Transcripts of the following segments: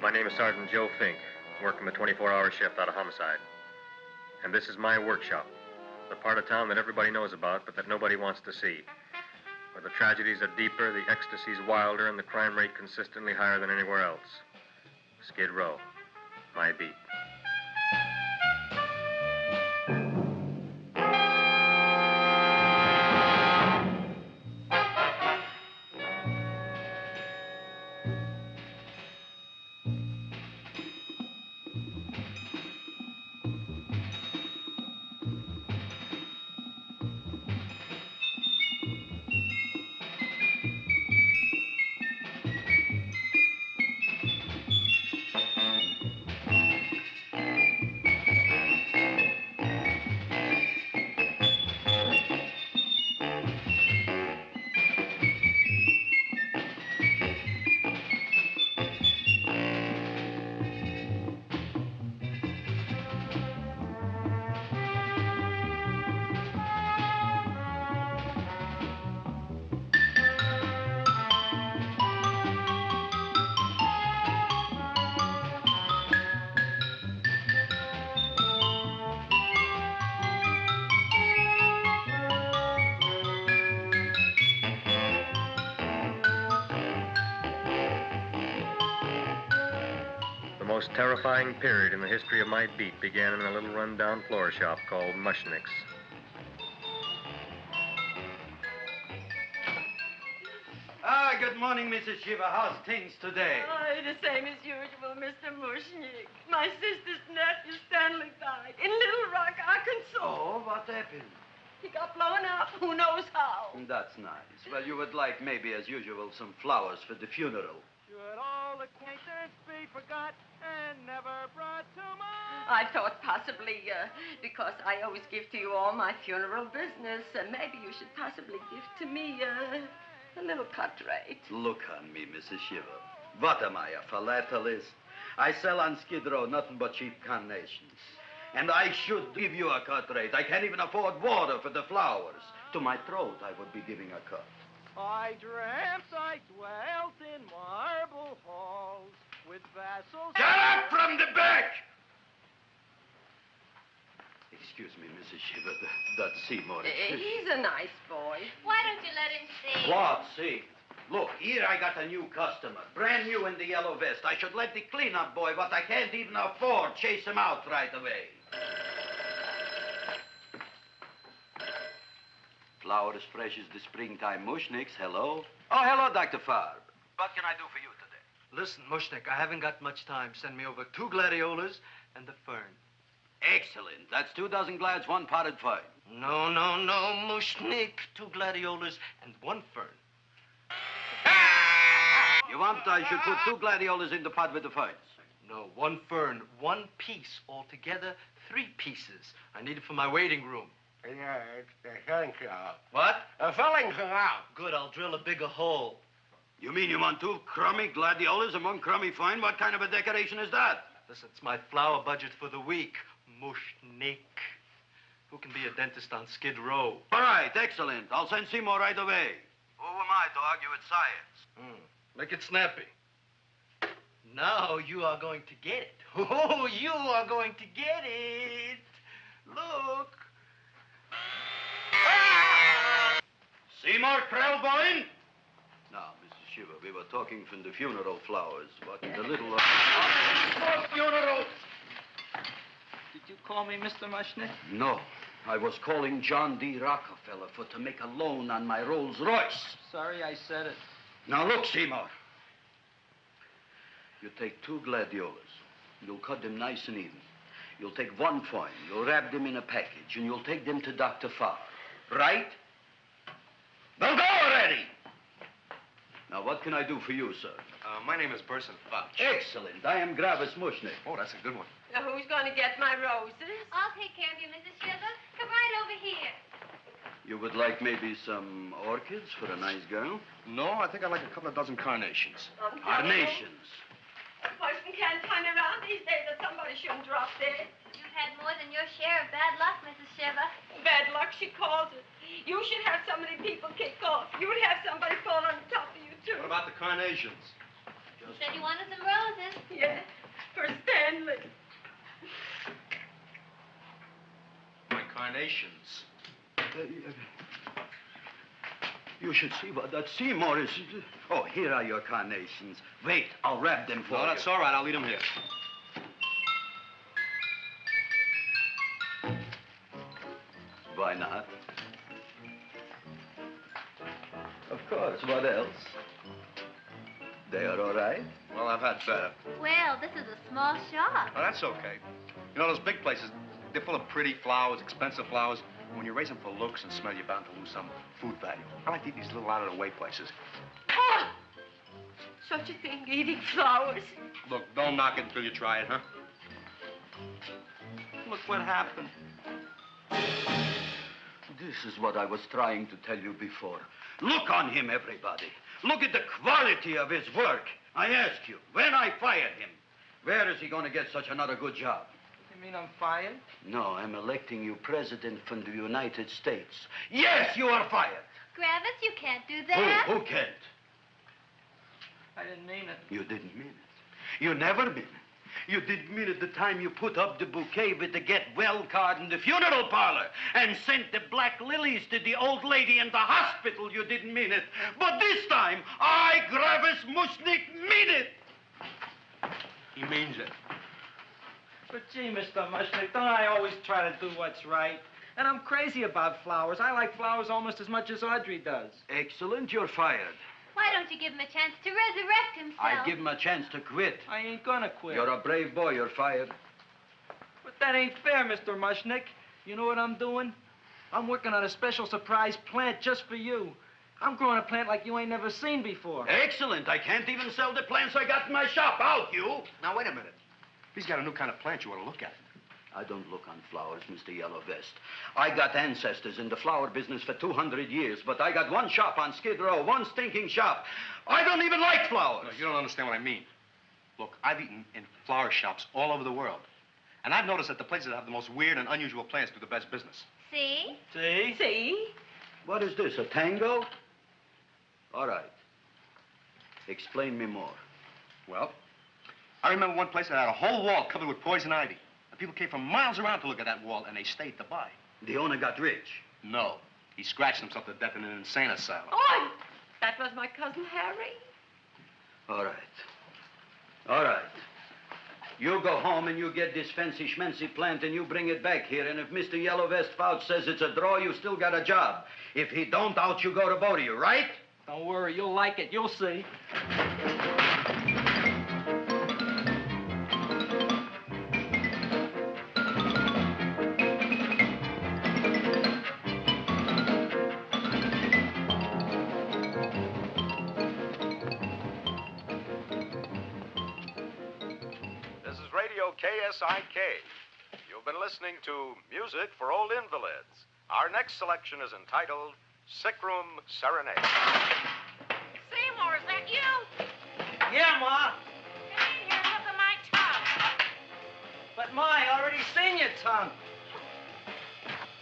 My name is Sergeant Joe Fink, working the 24-hour shift out of homicide. And this is my workshop, the part of town that everybody knows about, but that nobody wants to see. Where the tragedies are deeper, the ecstasy's wilder, and the crime rate consistently higher than anywhere else. Skid Row, my beat. The most terrifying period in the history of my beat began in a little run-down floor shop called Mushnick's. Good morning, Mrs. Shiva. How's things today? Oh, the same as usual, Mr. Mushnick. My sister's nephew, Stanley, died in Little Rock, Arkansas. Oh, what happened? He got blown up. Who knows how? That's nice. Well, you would like, maybe as usual, some flowers for the funeral. Should all acquaintance be forgot and never brought to mind? I thought possibly, because I always give to you all my funeral business, maybe you should possibly give to me a little cut rate. Look on me, Mrs. Shiva. What am I, a philatelist? I sell on Skid Row nothing but cheap carnations. And I should give you a cut rate. I can't even afford water for the flowers. To my throat, I would be giving a cut. I dreamt I dwelt in marble halls with vassals. Get up from the back! Excuse me, Mrs. Shiva, that's Seymour. He's a nice boy. Why don't you let him see? What, see? Look, here I got a new customer, brand new in the yellow vest. I should let the cleanup boy, but I can't even afford, chase him out right away. Flower as fresh as the springtime Mushnicks. Hello? Oh, hello, Dr. Farb. What can I do for you today? Listen, Mushnick, I haven't got much time. Send me over 2 gladiolas and the fern. Excellent. That's 2 dozen glads, 1 potted fern. No, Mushnick. 2 gladiolas and 1 fern. You want I should put 2 gladiolas in the pot with the ferns? No, 1 fern, 1 piece. Altogether, 3 pieces. I need it for my waiting room. Yeah, it's the filling canal. What? A filling canal. Good, I'll drill a bigger hole. You mean you want 2 crummy gladiolas and 1 crummy fern? What kind of a decoration is that? Listen, it's my flower budget for the week. Mushnick. Who can be a dentist on Skid Row? All right, excellent. I'll send Seymour right away. Who am I to argue with science? Make it snappy. Now you are going to get it. Oh, you are going to get it. Look. Seymour Krellboyne? Now, Mrs. Shiva, we were talking from the funeral flowers. What in the little... For funeral! Did you call me Mr. Mushnick? No. I was calling John D. Rockefeller for to make a loan on my Rolls Royce. Sorry I said it. Now, look, Seymour. You take 2 gladiolas. You'll cut them nice and even. You'll take 1 fern. You'll wrap them in a package, and you'll take them to Dr. Farr. Right? Now go already! Now, what can I do for you, sir? My name is Burson Fouch. Excellent. I am Gravis Mushnick. Oh, that's a good one. Now, who's going to get my roses? I'll take care of you, Mrs. Shiva. Come right over here. You would like maybe some orchids for a nice girl? No, I think I'd like a couple of dozen carnations. Carnations. A person can't turn around these days that somebody shouldn't drop dead. You've had more than your share of bad luck, Mrs. Shiva. Bad luck, she calls it. You should have so many people kick off. You would have somebody fall on top of you, too. What about the carnations? Just said you wanted some roses. Yeah, for Stanley. My carnations. You should see what that Seymour is. Oh, here are your carnations. Wait, I'll wrap them for you. No, that's all right. I'll leave them here. Why not? Of course, what else? They are all right? Well, I've had better. Well, this is a small shop. Oh, that's okay. You know, those big places, they're full of pretty flowers, expensive flowers. When you raise them for looks and smell, you're bound to lose some food value. I like to eat these little out-of-the-way places. Oh! Such a thing, eating flowers. Look, don't knock it until you try it, huh? Look what happened. This is what I was trying to tell you before. Look on him, everybody. Look at the quality of his work. I ask you, when I fired him, where is he going to get such another good job? You mean I'm fired? No, I'm electing you president from the United States. Yes, you are fired. Gravis, you can't do that. Who can't? I didn't mean it. You didn't mean it. You never mean it. You didn't mean it the time you put up the bouquet with the get well card in the funeral parlor and sent the black lilies to the old lady in the hospital. You didn't mean it. But this time, I, Gravis Mushnik, mean it. He means it. But gee, Mr. Mushnick, don't I always try to do what's right? And I'm crazy about flowers. I like flowers almost as much as Audrey does. Excellent, you're fired. Why don't you give him a chance to resurrect himself? I give him a chance to quit. I ain't gonna quit. You're a brave boy, you're fired. But that ain't fair, Mr. Mushnick. You know what I'm doing? I'm working on a special surprise plant just for you. I'm growing a plant like you ain't never seen before. Excellent. I can't even sell the plants I got in my shop. Out, you. Now, wait a minute. He's got a new kind of plant you ought to look at. I don't look on flowers, Mr. Yellow Vest. I got ancestors in the flower business for 200 years, but I got one shop on Skid Row, one stinking shop. I don't even like flowers. No, you don't understand what I mean. Look, I've eaten in flower shops all over the world. And I've noticed that the places that have the most weird and unusual plants do the best business. See? See? See? What is this, a tango? All right. Explain me more. Well, I remember one place that had a whole wall covered with poison ivy. And people came from miles around to look at that wall, and they stayed to buy. The owner got rich. No. He scratched himself to death in an insane asylum. Oh, that was my cousin Harry. All right. All right. You go home and you get this fancy schmancy plant and you bring it back here. And if Mr. Yellow Vest Fouch says it's a draw, you still got a job. If he don't, out you go to both of you, right? Don't worry, you'll like it. You'll see. KSIK. You've been listening to Music for Old Invalids. Our next selection is entitled Sickroom Serenade. Seymour, is that you? Yeah, Ma. Come in here, look at my tongue. But, Ma, I already seen your tongue.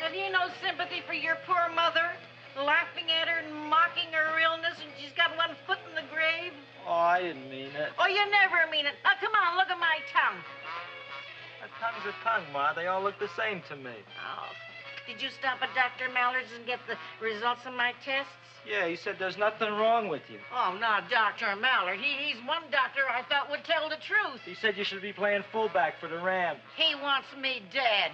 Have you no sympathy for your poor mother? Laughing at her and mocking her illness, and she's got one foot in the grave? Oh, I didn't mean it. Oh, you never mean it. Oh, come on, look at my tongue. A tongue's a tongue, Ma. They all look the same to me. Oh, did you stop at Dr. Mallard's and get the results of my tests? Yeah, he said there's nothing wrong with you. Oh, not Dr. Mallard. He's one doctor I thought would tell the truth. He said you should be playing fullback for the Rams. He wants me dead.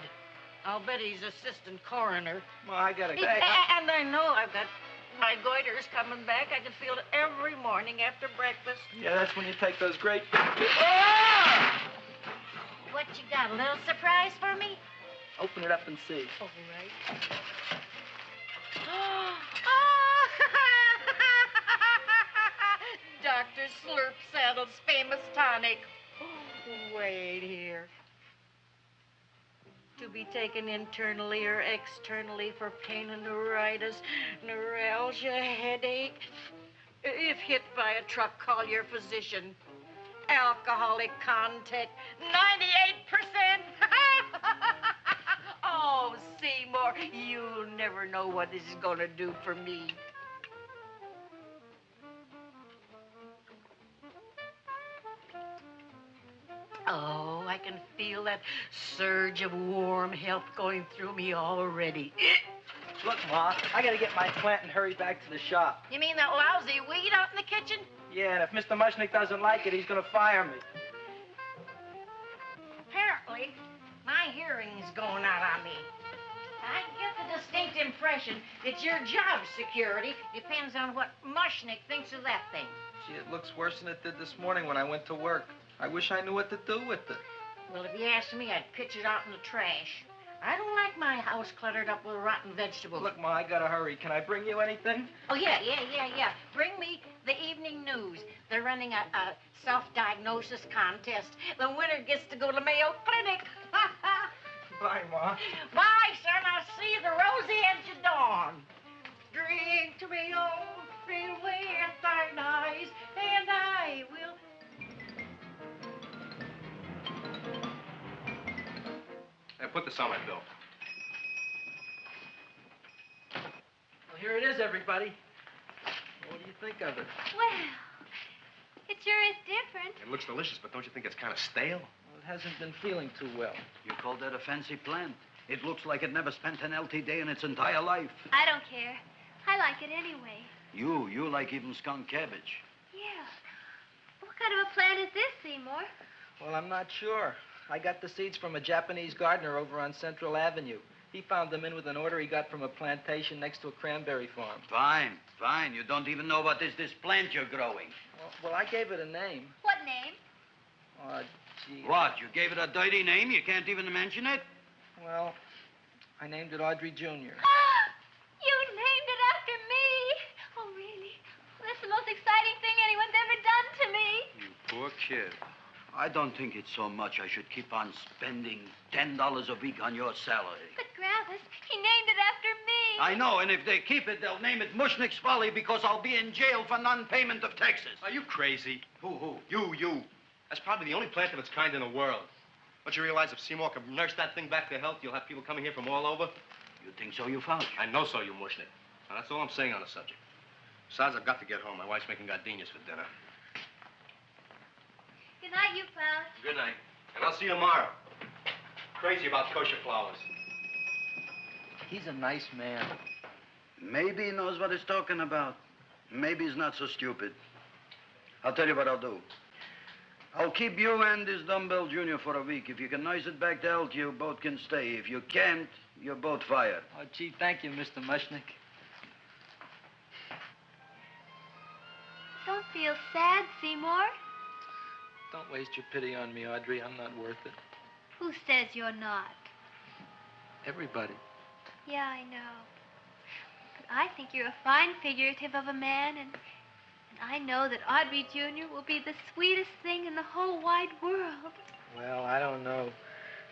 I'll bet he's assistant coroner. Ma, I gotta go. And I know I've got my goiters coming back. I can feel it every morning after breakfast. Yeah, that's when you take those great big... Ah! What you got, a little surprise for me? Open it up and see. All right. Dr. Slurp Saddle's famous tonic. Wait here. To be taken internally or externally for pain and neuritis, neuralgia, headache. If hit by a truck, call your physician. Alcoholic content, 98%. Oh, Seymour, you'll never know what this is going to do for me. Oh, I can feel that surge of warm health going through me already. Look, Ma, I gotta get my plant and hurry back to the shop. You mean that lousy weed out in the kitchen? Yeah, and if Mr. Mushnick doesn't like it, he's gonna fire me. Apparently, my hearing's going out on me. I get the distinct impression that your job security depends on what Mushnick thinks of that thing. Gee, it looks worse than it did this morning when I went to work. I wish I knew what to do with it. Well, if you asked me, I'd pitch it out in the trash. I don't like my house cluttered up with rotten vegetables. Look, Ma, I gotta hurry. Can I bring you anything? Oh, yeah. Bring me the evening news. They're running a self-diagnosis contest. The winner gets to go to Mayo Clinic. Bye, Ma. Bye, son. I'll see you the rosy edge of dawn. Drink to me, oh, feel with thine eyes, and I will... Hey, put this on my bill. Well, here it is, everybody. What do you think of it? Well, it sure is different. It looks delicious, but don't you think it's kind of stale? Well, it hasn't been feeling too well. You call that a fancy plant? It looks like it never spent an LT day in its entire life. I don't care. I like it anyway. You like even skunk cabbage. Yeah. What kind of a plant is this, Seymour? Well, I'm not sure. I got the seeds from a Japanese gardener over on Central Avenue. He found them in with an order he got from a plantation next to a cranberry farm. Fine. You don't even know what is this plant you're growing. Well, I gave it a name. What name? Oh, gee. What, you gave it a dirty name? You can't even mention it? Well, I named it Audrey Jr. You named it after me. Oh, really? Well, that's the most exciting thing anyone's ever done to me. You poor kid. I don't think it's so much I should keep on spending $10 a week on your salary. But, Gravis, he named it after me. I know, and if they keep it, they'll name it Mushnick's Folly because I'll be in jail for non-payment of taxes. Are you crazy? Who? You. That's probably the only plant of its kind in the world. Don't you realize if Seymour can nurse that thing back to health, you'll have people coming here from all over? You think so, you found? I know so, you Mushnick. Now, that's all I'm saying on the subject. Besides, I've got to get home. My wife's making gardenias for dinner. Good night, you fellas. Good night. And I'll see you tomorrow. Crazy about kosher flowers. He's a nice man. Maybe he knows what he's talking about. Maybe he's not so stupid. I'll tell you what I'll do. I'll keep you and this dumbbell junior for a week. If you can nurse it back to health, you both can stay. If you can't, you're both fired. Oh, gee, thank you, Mr. Mushnick. Don't feel sad, Seymour. Don't waste your pity on me, Audrey. I'm not worth it. Who says you're not? Everybody. Yeah, I know. But I think you're a fine figurative of a man, and I know that Audrey Jr. will be the sweetest thing in the whole wide world. Well, I don't know.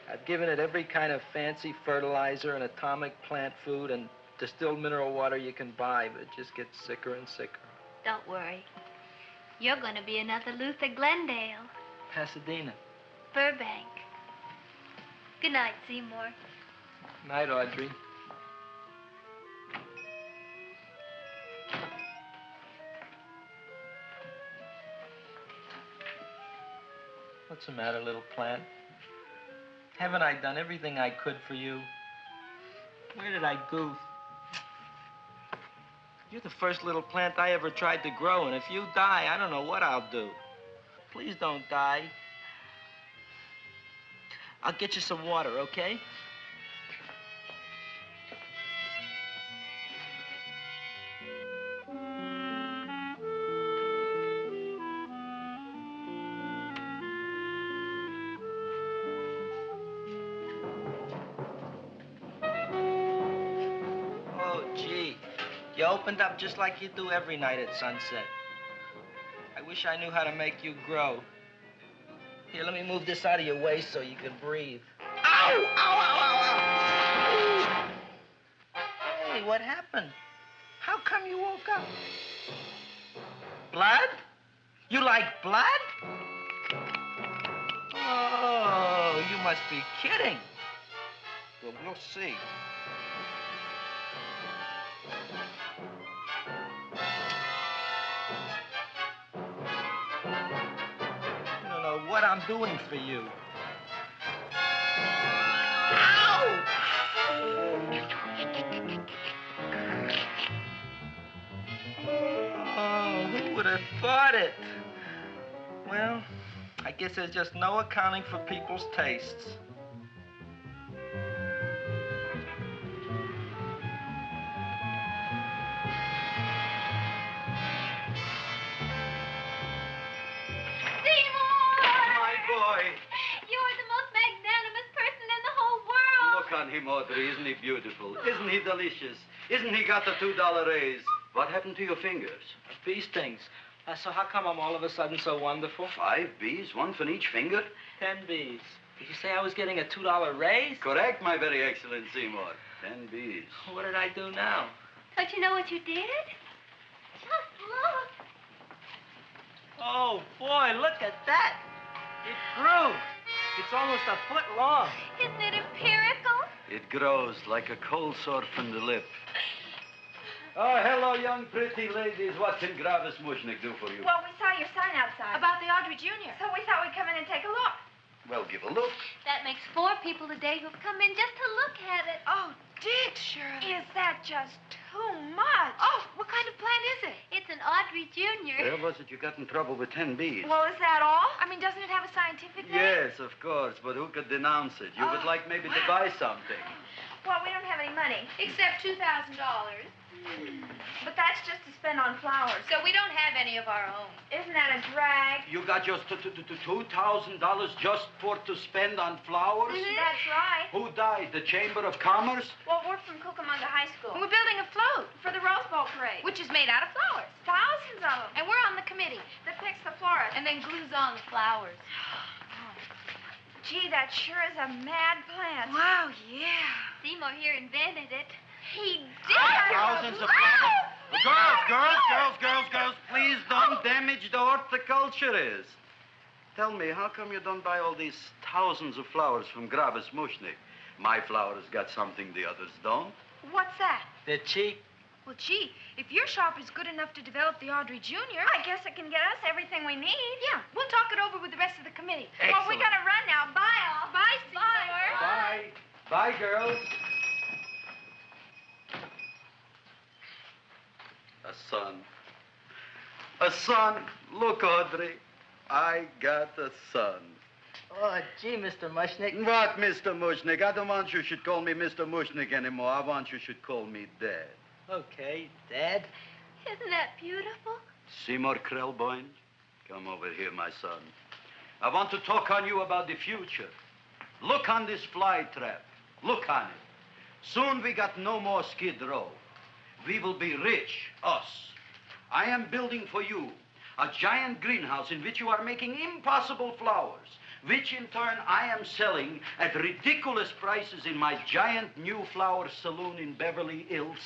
I've given it every kind of fancy fertilizer and atomic plant food and distilled mineral water you can buy, but it just gets sicker and sicker. Don't worry. You're going to be another Luther Glendale. Pasadena. Burbank. Good night, Seymour. Night, Audrey. What's the matter, little plant? Haven't I done everything I could for you? Where did I goof? You're the first little plant I ever tried to grow, and if you die, I don't know what I'll do. Please don't die. I'll get you some water, okay? Oh, gee. You opened up just like you do every night at sunset. I wish I knew how to make you grow. Here, let me move this out of your way so you can breathe. Ow! Ow, ow, ow, ow! Hey, what happened? How come you woke up? Blood? You like blood? Oh, you must be kidding. Well, we'll see. what I'm doing for you. Oh, who would have thought it? Well, I guess there's just no accounting for people's tastes. My boy. You're the most magnanimous person in the whole world. Look on him, Audrey. Isn't he beautiful? Isn't he delicious? Isn't he got the $2 raise? What happened to your fingers? Bee stings. So how come I'm all of a sudden so wonderful? 5 bees, one for each finger? 10 bees. Did you say I was getting a $2 raise? Correct, my very excellent Seymour. 10 bees. What did I do now? Don't you know what you did? Just look. Oh, boy, look at that. It grew. It's almost a foot long. Isn't it empirical? It grows like a cold sore from the lip. Oh, hello, young pretty ladies. What can Gravis Mushnick do for you? Well, we saw your sign outside. About the Audrey Jr. So we thought we'd come in and take a look. Well, give a look. That makes 4 people today who've come in just to look at it. Oh, Dick, Shirley. Is that just too much? Oh, what kind of plant is it? It's an Audrey Jr. Where was it you got in trouble with 10 bees? Well, is that all? I mean, doesn't it have a scientific name? Yes, of course, but who could denounce it? You would like maybe to buy something. Well, we don't have any money. Except $2,000. But that's just to spend on flowers. So we don't have any of our own. Isn't that a drag? You got just $2,000 just to spend on flowers? That's right. Who died? The Chamber of Commerce? Well, we're from Cucamonga High School. We're building a float for the Rose Bowl parade. Which is made out of flowers. Thousands of them. And we're on the committee that picks the florist and then glues on the flowers. Gee, that sure is a mad plant. Wow, yeah. Seymour here invented it. He did. Thousands of flowers. Girls, please don't damage the horticulturist. Tell me, how come you don't buy all these thousands of flowers from Gravis Mushnick? My flowers got something the others don't. What's that? They're cheap. Well, gee, if your shop is good enough to develop the Audrey Jr., I guess it can get us everything we need. Yeah, we'll talk it over with the rest of the committee. Excellent. Well, we gotta run now. Bye, all. Bye, Seymour. Bye. Bye, girls. A son. A son. Look, Audrey. I got a son. Oh, gee, Mr. Mushnick. What, Mr. Mushnick? I don't want you should call me Mr. Mushnick anymore. I want you should call me Dad. Okay, Dad. Isn't that beautiful? Seymour Krelboyne, come over here, my son. I want to talk on you about the future. Look on this fly trap. Look on it. Soon we got no more Skid Row. We will be rich, us. I am building for you a giant greenhouse in which you are making impossible flowers, which in turn I am selling at ridiculous prices in my giant new flower saloon in Beverly Hills.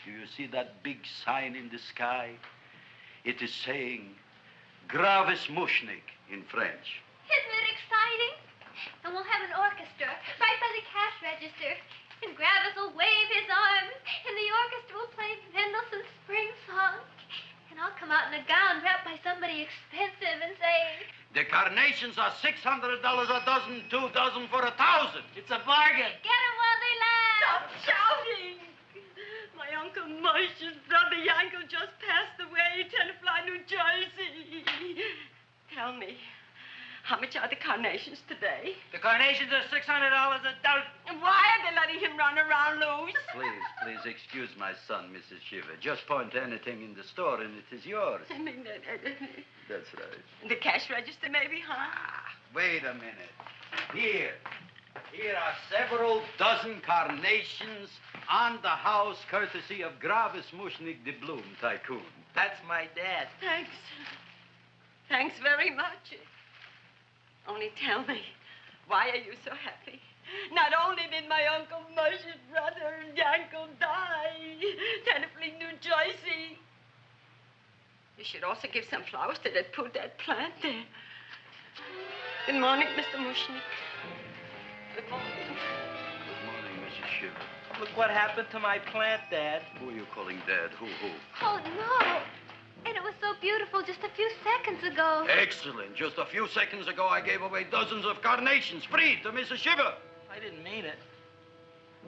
Do you see that big sign in the sky? It is saying, Gravis Mushnick in French. Isn't it exciting? And we'll have an orchestra right by the cash register. And Gravis will wave his arms, and the orchestra will play Mendelssohn's Spring Song. And I'll come out in a gown wrapped by somebody expensive and say, The carnations are $600 a dozen, 2 dozen for 1,000. It's a bargain. get 'em while they last. Stop shouting! My Uncle Mosh's brother Yankel just passed away, Tenafly, New Jersey. Tell me, how much are the carnations today? The carnations are $600 a dozen. And why are they letting him run around loose? Please excuse my son, Mrs. Shiver. Just point to anything in the store and it is yours. I mean, That's right. the cash register maybe, huh? Wait a minute. Here are several dozen carnations on the house courtesy of Gravis Mushnick, the Bloom Tycoon. That's my dad. Thanks. Thanks very much. Only tell me, why are you so happy? Not only did my Uncle Mosh's brother Yankel die, Tenafly, New Jersey, you should also give some flowers to that poor dead plant there. Good morning, Mr. Mushnick. Good morning. Good morning, Mrs. Shiver. Look what happened to my plant, Dad. Who are you calling Dad? Who? Oh, no. And it was so beautiful just a few seconds ago. Excellent. Just a few seconds ago, I gave away dozens of carnations free to Mrs. Shiver. I didn't mean it.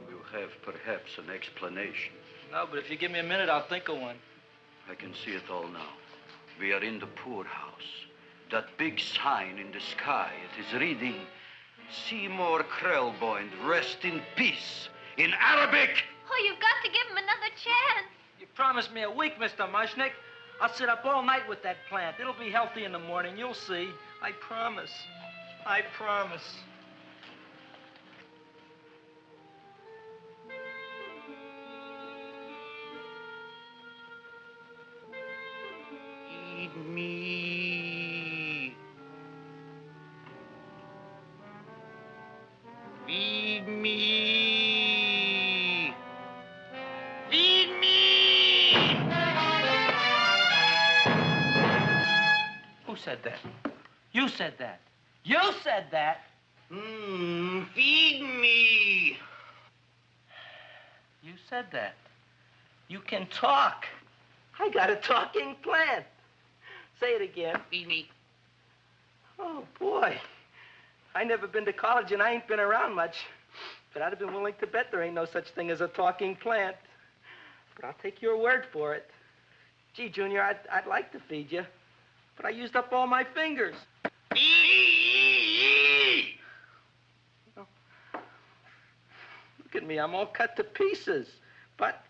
You have perhaps an explanation. No, but if you give me a minute, I'll think of one. I can see it all now. We are in the poorhouse. That big sign in the sky, it is reading, Seymour Krelboind, rest in peace, in Arabic. Oh, you've got to give him another chance. You promised me a week, Mr. Mushnick. I'll sit up all night with that plant. It'll be healthy in the morning. You'll see. I promise. I promise. Feed me. Feed me. Feed me. Who said that? You said that. You said that. Feed me. You said that. You can talk. I got a talking plant. Say it again. Feed me. Oh, boy. I never been to college and I ain't been around much. But I'd have been willing to bet there ain't no such thing as a talking plant. But I'll take your word for it. Gee, Junior, I'd like to feed you. But I used up all my fingers. Oh. Look at me, I'm all cut to pieces. But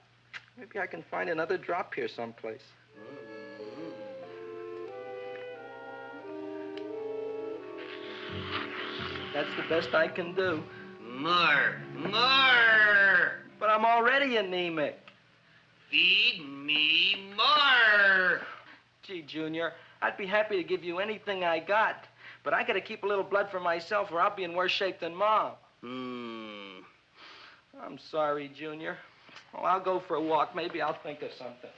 maybe I can find another drop here someplace. That's the best I can do. More. But I'm already anemic. Feed me more. Gee, Junior, I'd be happy to give you anything I got. But I gotta keep a little blood for myself or I'll be in worse shape than Mom. I'm sorry, Junior. Well, I'll go for a walk. Maybe I'll think of something.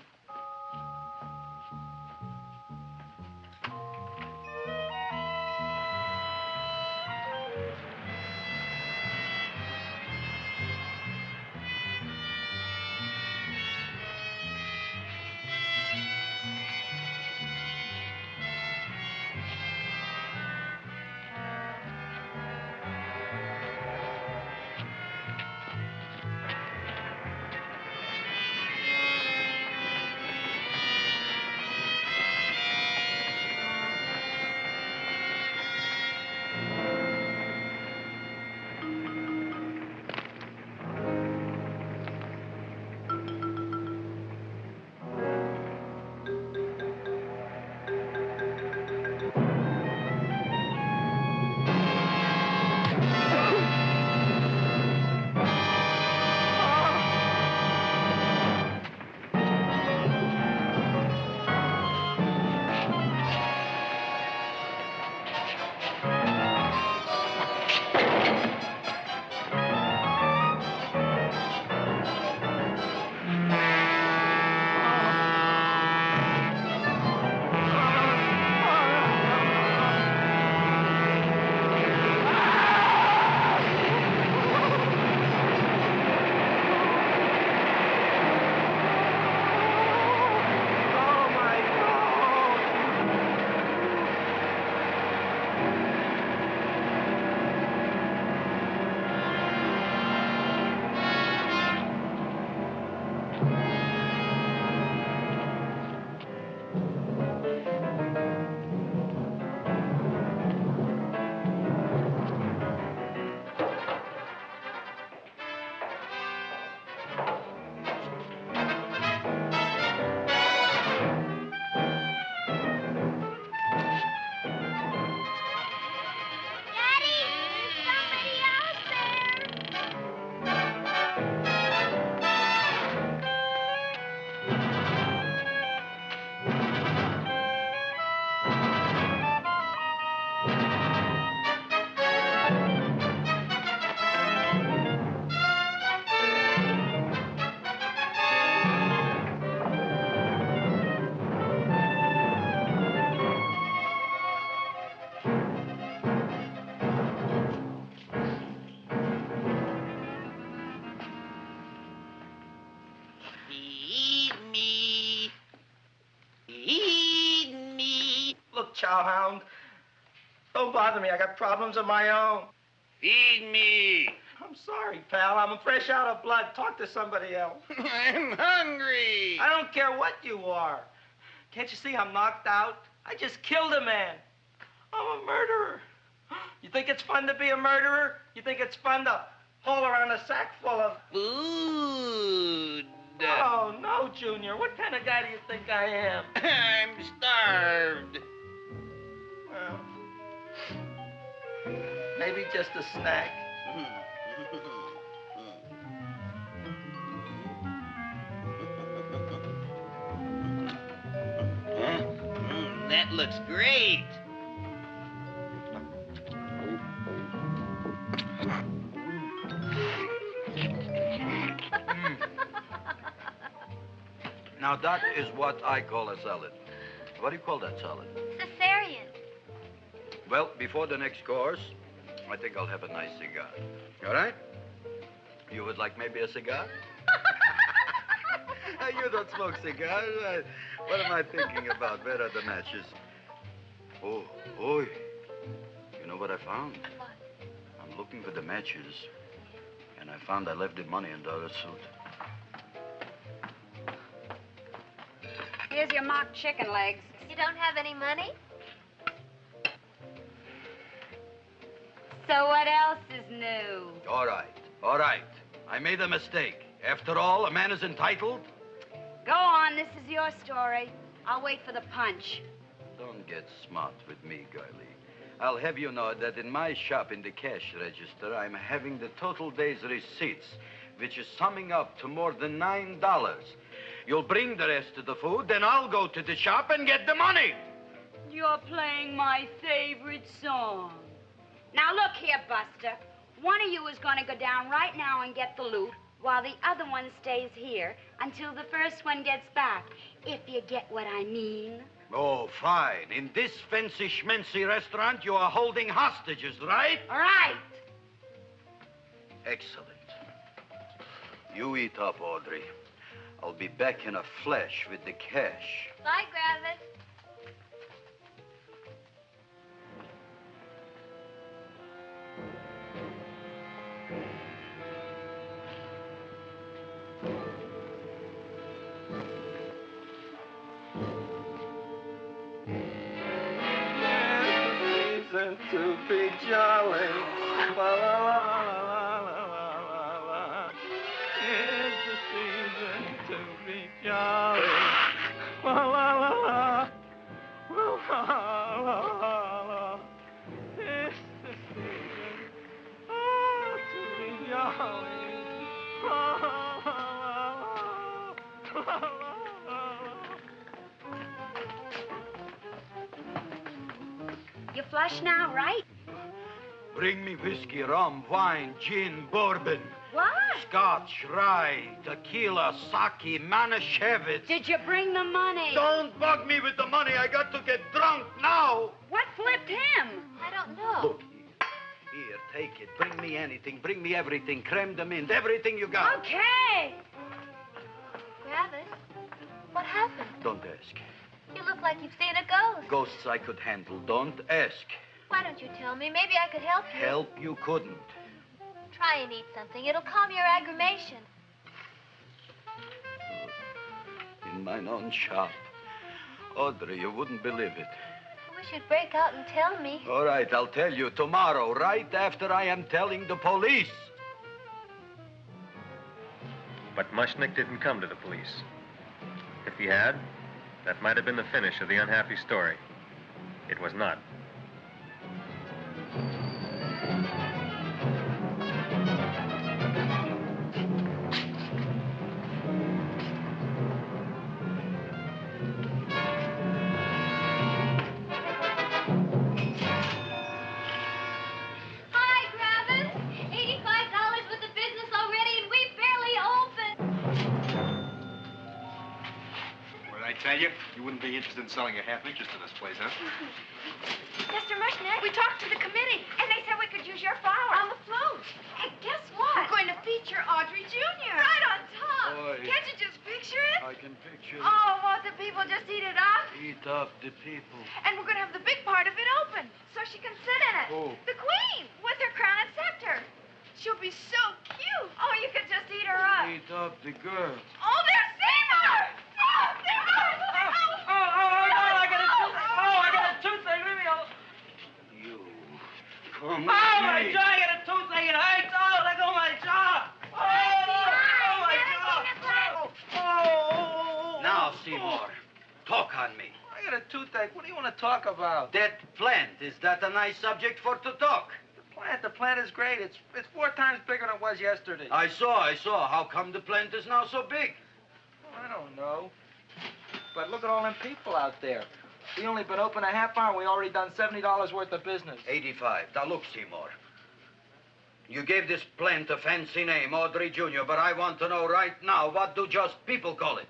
cowhound. Don't bother me. I got problems of my own. Feed me. I'm sorry, pal. I'm fresh out of blood. Talk to somebody else. I'm hungry. I don't care what you are. Can't you see I'm knocked out? I just killed a man. I'm a murderer. You think it's fun to be a murderer? You think it's fun to haul around a sack full of... Food. Oh, no, Junior. What kind of guy do you think I am? I'm starved. Well, maybe just a snack. That looks great. Now, that is what I call a salad. What do you call that salad? Cesarean. Well, before the next course, I think I'll have a nice cigar. All right? You would like maybe a cigar? You don't smoke cigars. What am I thinking about? Where are the matches? Oh, oi. You know what I found? What? I'm looking for the matches, and I found I left the money in the other suit. Here's your mock chicken legs. You don't have any money? So what else is new? All right. I made a mistake. After all, a man is entitled. Go on, this is your story. I'll wait for the punch. Don't get smart with me, girlie. I'll have you know that in my shop in the cash register, I'm having the total day's receipts, which is summing up to more than $9. You'll bring the rest of the food, then I'll go to the shop and get the money. You're playing my favorite song. Now look here, Buster. One of you is going to go down right now and get the loot, while the other one stays here until the first one gets back, if you get what I mean. Oh, fine. In this fancy schmancy restaurant, you are holding hostages, right? All right. Excellent. You eat up, Audrey. I'll be back in a flash with the cash. Bye, Gravis. To be jolly. La, la, la, la, la, la, la. It's the season to be jolly. La, la, la, la. La, la, la, la. It's the season to be jolly. La, la, la, la, la, la. You flush now, right? Bring me whiskey, rum, wine, gin, bourbon. What? Scotch, rye, tequila, sake, Manischewitz. Did you bring the money? Don't bug me with the money. I got to get drunk now. What flipped him? I don't know. Look, here, take it. Bring me anything. Bring me everything. Creme de menthe, everything you got. Okay. Gravis, what happened? Don't ask. You look like you've seen a ghost. Ghosts I could handle. Don't ask. Why don't you tell me? Maybe I could help you. Help you couldn't. Try and eat something. It'll calm your aggravation. In mine own shop. Audrey, you wouldn't believe it. I wish you'd break out and tell me. All right, I'll tell you tomorrow, right after I am telling the police. But Mushnick didn't come to the police. If he had, that might have been the finish of the unhappy story. It was not. Hi, Gravis. $85 worth of business already, and we barely opened. What did I tell you? You wouldn't be interested in selling a half interest in this place, huh? Mr. Mushnick, we talked to the committee, and they said we could use your flower. On the float. And guess what? We're going to feature Audrey Jr. Right on top. Boy. Can't you just picture it? I can picture it. Oh, won't the people just eat it up? Eat up the people. And we're going to have the big part of it open so she can sit in it. Who? The queen with her crown and scepter. She'll be so cute. Oh, you could just eat her up. Eat up the girls. Oh, there's Seymour! Oh, Seymour! I got a toothache. Leave me alone. You. Come Oh, on. my jaw! I got a toothache. It hurts. Oh, let go of my jaw. Oh, my jaw. Oh. Now, Seymour, talk on me. I got a toothache. What do you want to talk about? That plant, is that a nice subject for to talk? The plant is great. It's 4 times bigger than it was yesterday. I saw. How come the plant is now so big? Oh, I don't know. But look at all them people out there. We only been open a half hour. We already done $70 worth of business. 85. Now, look, Seymour. You gave this plant a fancy name, Audrey Jr., but I want to know right now, what do just people call it?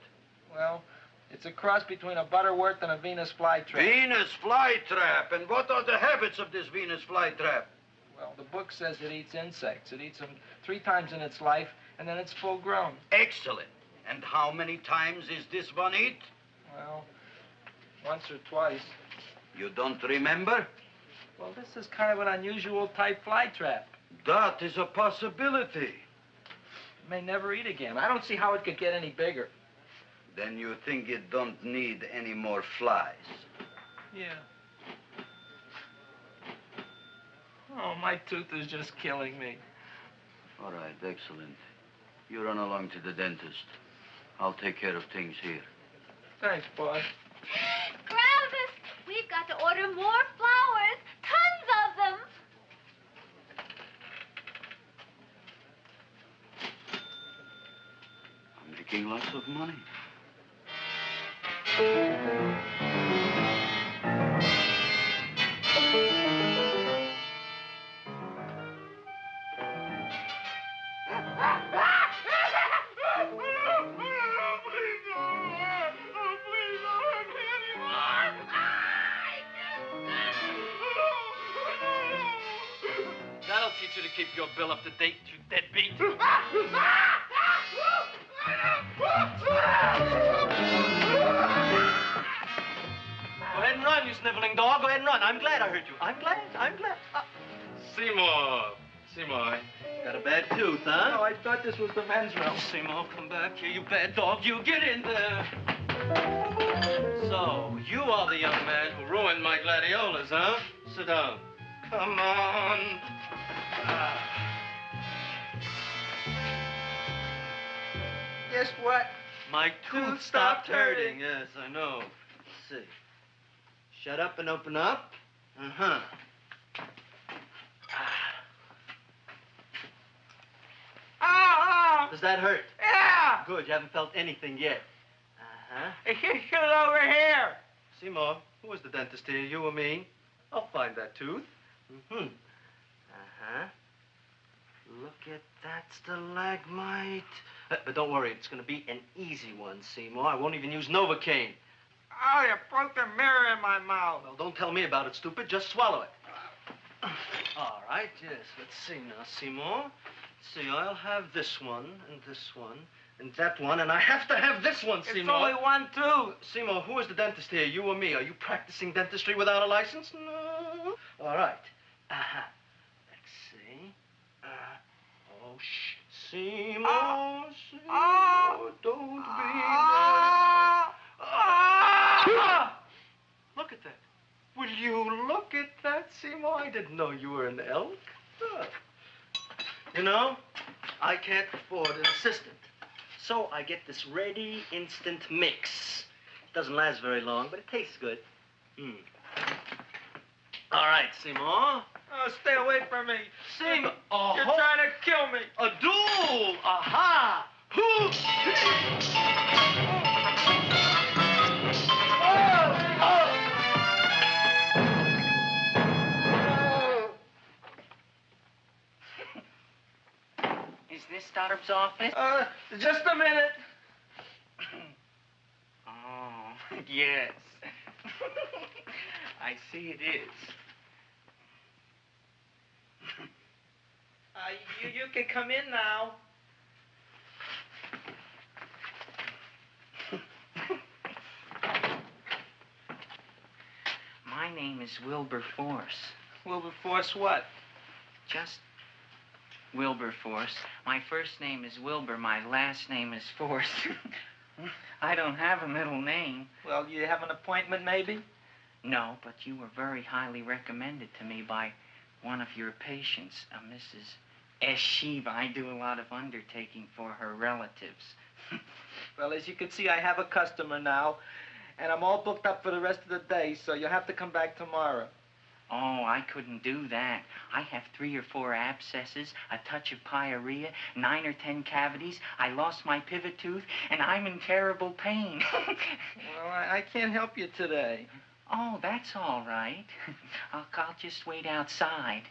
Well, it's a cross between a butterworth and a Venus flytrap. Venus flytrap. And what are the habits of this Venus flytrap? Well, the book says it eats insects. It eats them 3 times in its life, and then it's full grown. Excellent. And how many times is this one eat? Well, once or twice. You don't remember? Well, this is kind of an unusual type flytrap. That is a possibility. It may never eat again. I don't see how it could get any bigger. Then you think it don't need any more flies? Yeah. Oh, my tooth is just killing me. All right, excellent. You run along to the dentist. I'll take care of things here. Thanks, boss. Gravis, we've got to order more flowers. Tons of them. I'm making lots of money. That'll teach you to keep your bill up to date, you deadbeat. Go ahead and run, you sniveling dog. Go ahead and run. I'm glad I heard you. I'm glad. Seymour, got a bad tooth, huh? No, I thought this was the men's room. Seymour, come back here, you bad dog. You get in there. So, you are the young man who ruined my gladiolas, huh? Sit down. Come on. Guess what? My tooth stopped hurting. Yes, I know. Let's see. Shut up and open up. Uh-huh. Oh! Does that hurt? Yeah! Good, you haven't felt anything yet. Uh-huh. It's just over here. Seymour, who is the dentist here, you or me? I'll find that tooth. Mm-hmm. Uh-huh. Look at that stalagmite. But don't worry, it's going to be an easy one, Seymour. I won't even use Novocaine. Oh, you broke the mirror in my mouth. Well, don't tell me about it, stupid. Just swallow it. All right, yes. Let's see now, Seymour. Let's see, I'll have this one, and that one, and I have to have this one, Seymour. It's only one tooth. Seymour, who is the dentist here, you or me? Are you practicing dentistry without a license? No. All right. Uh-huh. Let's see. Oh, shh. Seymour, Seymour, don't be mad. Look at that. Will you look at that, Seymour? I didn't know you were an elk. You know, I can't afford an assistant. So I get this ready instant mix. It doesn't last very long, but it tastes good. All right, Seymour. Oh, stay away from me. Seymour. You're trying to kill me. A duel. Aha. Is this Stoddard's office? Just a minute. Oh, yes. I see it is. You can come in now. name is Wilberforce. Wilberforce what? Just Wilberforce. My first name is Wilbur. My last name is Force. I don't have a middle name. Well, you have an appointment, maybe? No, but you were very highly recommended to me by one of your patients, a Mrs. S. Shiva. I do a lot of undertaking for her relatives. Well, as you can see, I have a customer now, and I'm all booked up for the rest of the day, so you'll have to come back tomorrow. Oh, I couldn't do that. I have 3 or 4 abscesses, a touch of pyorrhea, 9 or 10 cavities. I lost my pivot tooth, and I'm in terrible pain. Well, I can't help you today. Oh, that's all right. I'll just wait outside.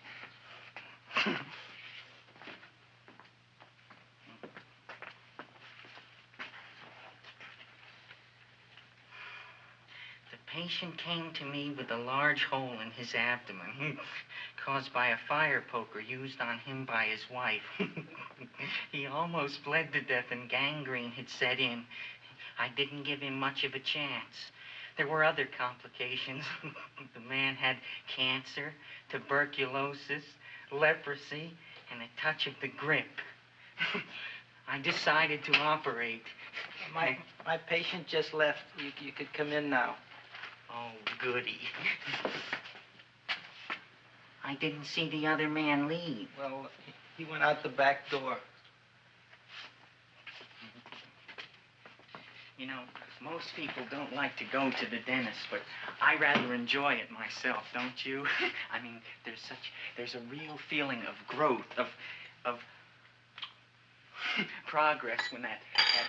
The patient came to me with a large hole in his abdomen, caused by a fire poker used on him by his wife. He almost bled to death and gangrene had set in. I didn't give him much of a chance. There were other complications. The man had cancer, tuberculosis, leprosy, and a touch of the grip. I decided to operate. My patient just left. You could come in now. Oh, goody. I didn't see the other man leave. Well, he went out the back door. You know, most people don't like to go to the dentist, but I rather enjoy it myself, don't you? I mean, there's a real feeling of growth, of progress when that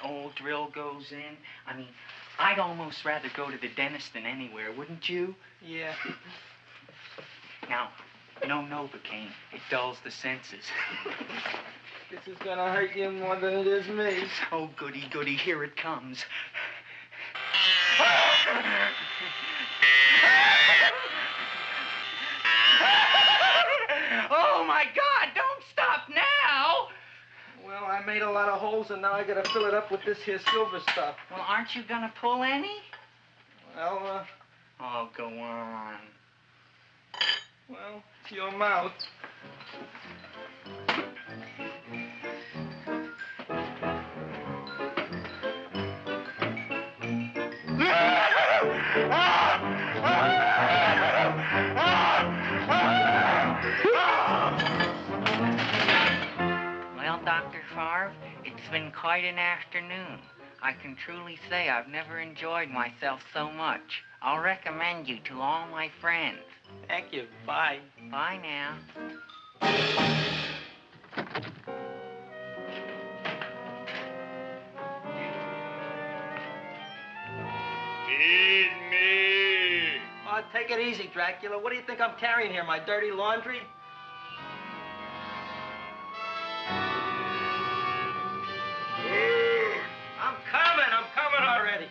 old drill goes in. I mean, I'd almost rather go to the dentist than anywhere, wouldn't you? Yeah. Now, no Novocaine. It dulls the senses. This is gonna hurt you more than it is me. Oh, goody, goody, here it comes. Oh, my God, don't stop now! Well, I made a lot of holes, and now I gotta fill it up with this here silver stuff. Well, aren't you gonna pull any? Well, Oh, go on. Well, it's your mouth. Well, Dr. Favre, it's been quite an afternoon. I can truly say I've never enjoyed myself so much. I'll recommend you to all my friends. Thank you. Bye. Bye now. Feed me. Oh, take it easy, Dracula. What do you think I'm carrying here, my dirty laundry? I'm coming already.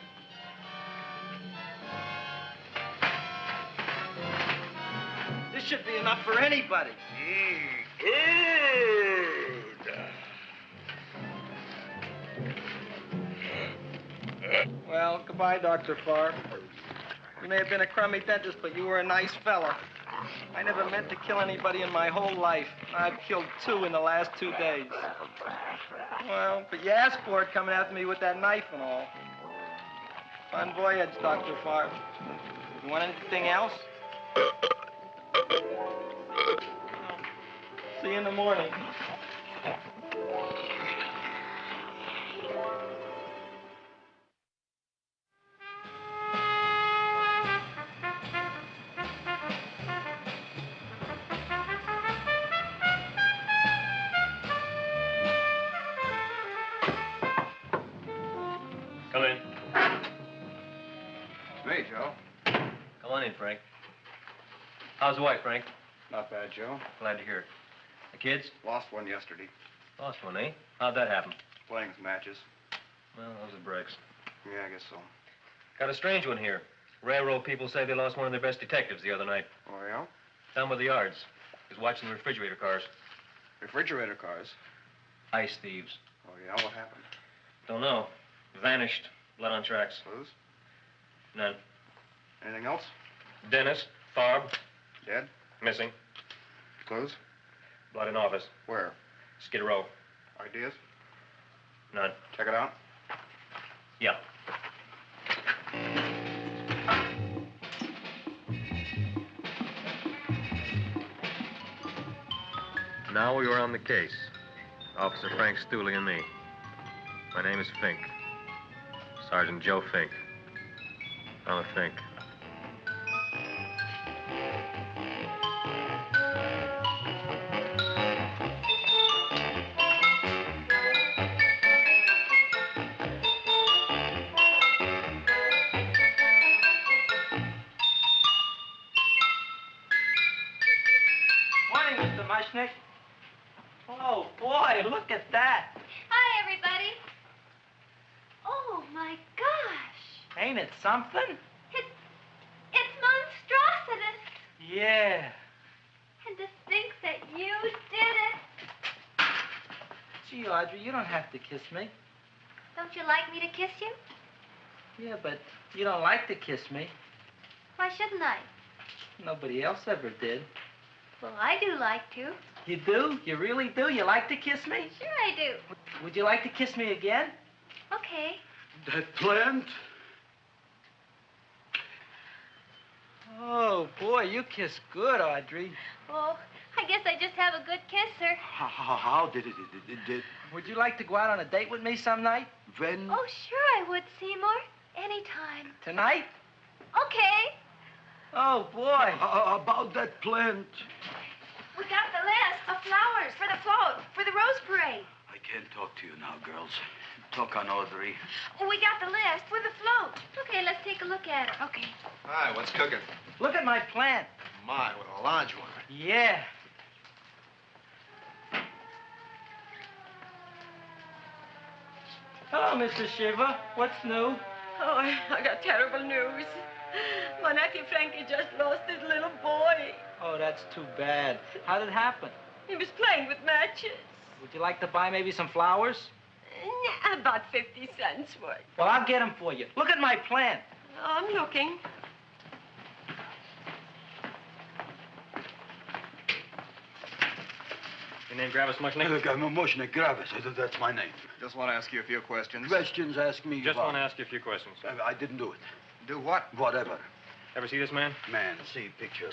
This should be enough for anybody. Well, goodbye, Dr. Favre. You may have been a crummy dentist, but you were a nice fella. I never meant to kill anybody in my whole life. I've killed 2 in the last 2 days. Well, but you asked for it coming after me with that knife and all. Fun voyage, Dr. Favre. You want anything else? See you in the morning. Come in. Hey, Joe. Come on in, Frank. How's the wife, Frank? Not bad, Joe. Glad to hear it. The kids? Lost one yesterday. Lost one, eh? How'd that happen? Playing some matches. Well, those are breaks. Yeah, I guess so. Got a strange one here. Railroad people say they lost one of their best detectives the other night. Oh, yeah? Down by the yards. He was watching the refrigerator cars. Refrigerator cars? Ice thieves. Oh, yeah? What happened? Don't know. Vanished. Blood on tracks. Clues? None. Anything else? Dennis, Barb. Dead? Missing. Clothes? Blood in office. Where? Skid Row. Ideas? None. Check it out. Yeah. Now we were on the case. Officer Frank Stooley and me. My name is Fink. Sergeant Joe Fink. I'm a Fink. Morning, Mr. Mushnick. Oh, boy, look at that. Hi, everybody. Oh, my gosh. Ain't it something? It's monstrositous. Yeah. And to think that you did it. Gee, Audrey, you don't have to kiss me. Don't you like me to kiss you? Yeah, but you don't like to kiss me. Why shouldn't I? Nobody else ever did. Well, I do like to. You do? You really do? You like to kiss me? Sure I do. Would you like to kiss me again? Okay. That plant? Oh, boy, you kiss good, Audrey. Oh, I guess I just have a good kisser. How did it? Would you like to go out on a date with me some night? When? Oh, sure I would, Seymour. Anytime. Tonight? Okay. Oh, boy. About that plant. We got the list of flowers for the float, for the rose parade. I can't talk to you now, girls. Talk on Audrey. We got the list for the float. Okay, let's take a look at it. Okay. Hi, what's cooking? Look at my plant. My, what a large one. Yeah. Hello, Mr. Shiver. What's new? Oh, I got terrible news. My nephew Frankie just lost his little boy. Oh, that's too bad. How did it happen? He was playing with matches. Would you like to buy maybe some flowers? About 50 cents worth. Well, I'll get them for you. Look at my plant. I'm looking. Your name Gravis Mushnick? Look, I'm a Mushnick Gravis. That's my name. Just want to ask you a few questions. Questions, ask me. Just about. want to ask you a few questions. I didn't do it. Do what? Whatever. Ever see this man? Man, see picture.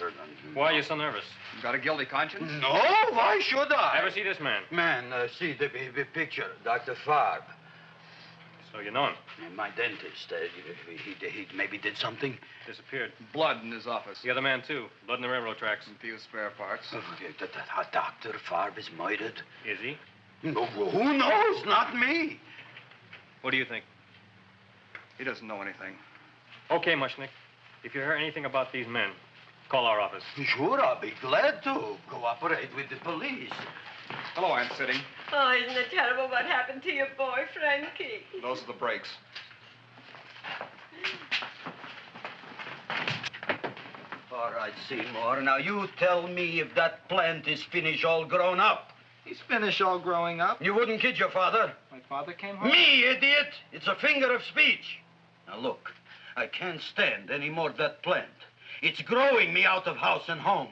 Why are you so nervous? You got a guilty conscience? No, why should I? Ever see this man? Man, see the picture. Dr. Farb. So you know him? My dentist. He maybe did something. Disappeared. Blood in his office. The other man, too. Blood in the railroad tracks. And few spare parts. Dr. Farb is murdered. Is he? No, who knows? Not me. What do you think? He doesn't know anything. Okay, Mushnick. If you hear anything about these men, call our office. Sure, I'll be glad to cooperate with the police. Hello, Aunt Sitting. Oh, isn't it terrible what happened to your boy, Frankie? Those are the brakes. All right, Seymour. Now, you tell me if that plant is finished all grown up. He's finished all growing up. You wouldn't kid your father. My father came home? Me, idiot! It's a finger of speech. Now, look, I can't stand any more of that plant. It's growing me out of house and home.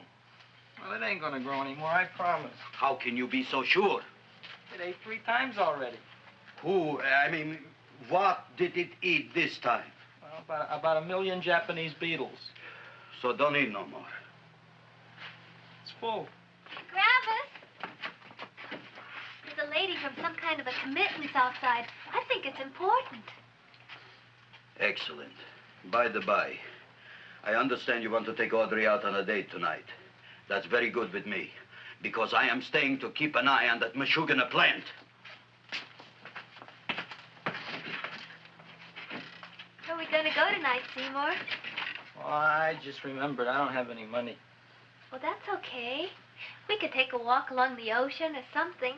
Well, it ain't gonna grow anymore, I promise. How can you be so sure? It ate 3 times already. What did it eat this time? Well, about 1 million Japanese beetles. So don't eat no more. It's full. Gravis. There's a lady from some kind of a committance outside. I think it's important. Excellent. By the by, I understand you want to take Audrey out on a date tonight. That's very good with me, because I am staying to keep an eye on that Meshuggah plant. Where are we going to go tonight, Seymour? Well, I just remembered I don't have any money. Well, that's okay. We could take a walk along the ocean or something.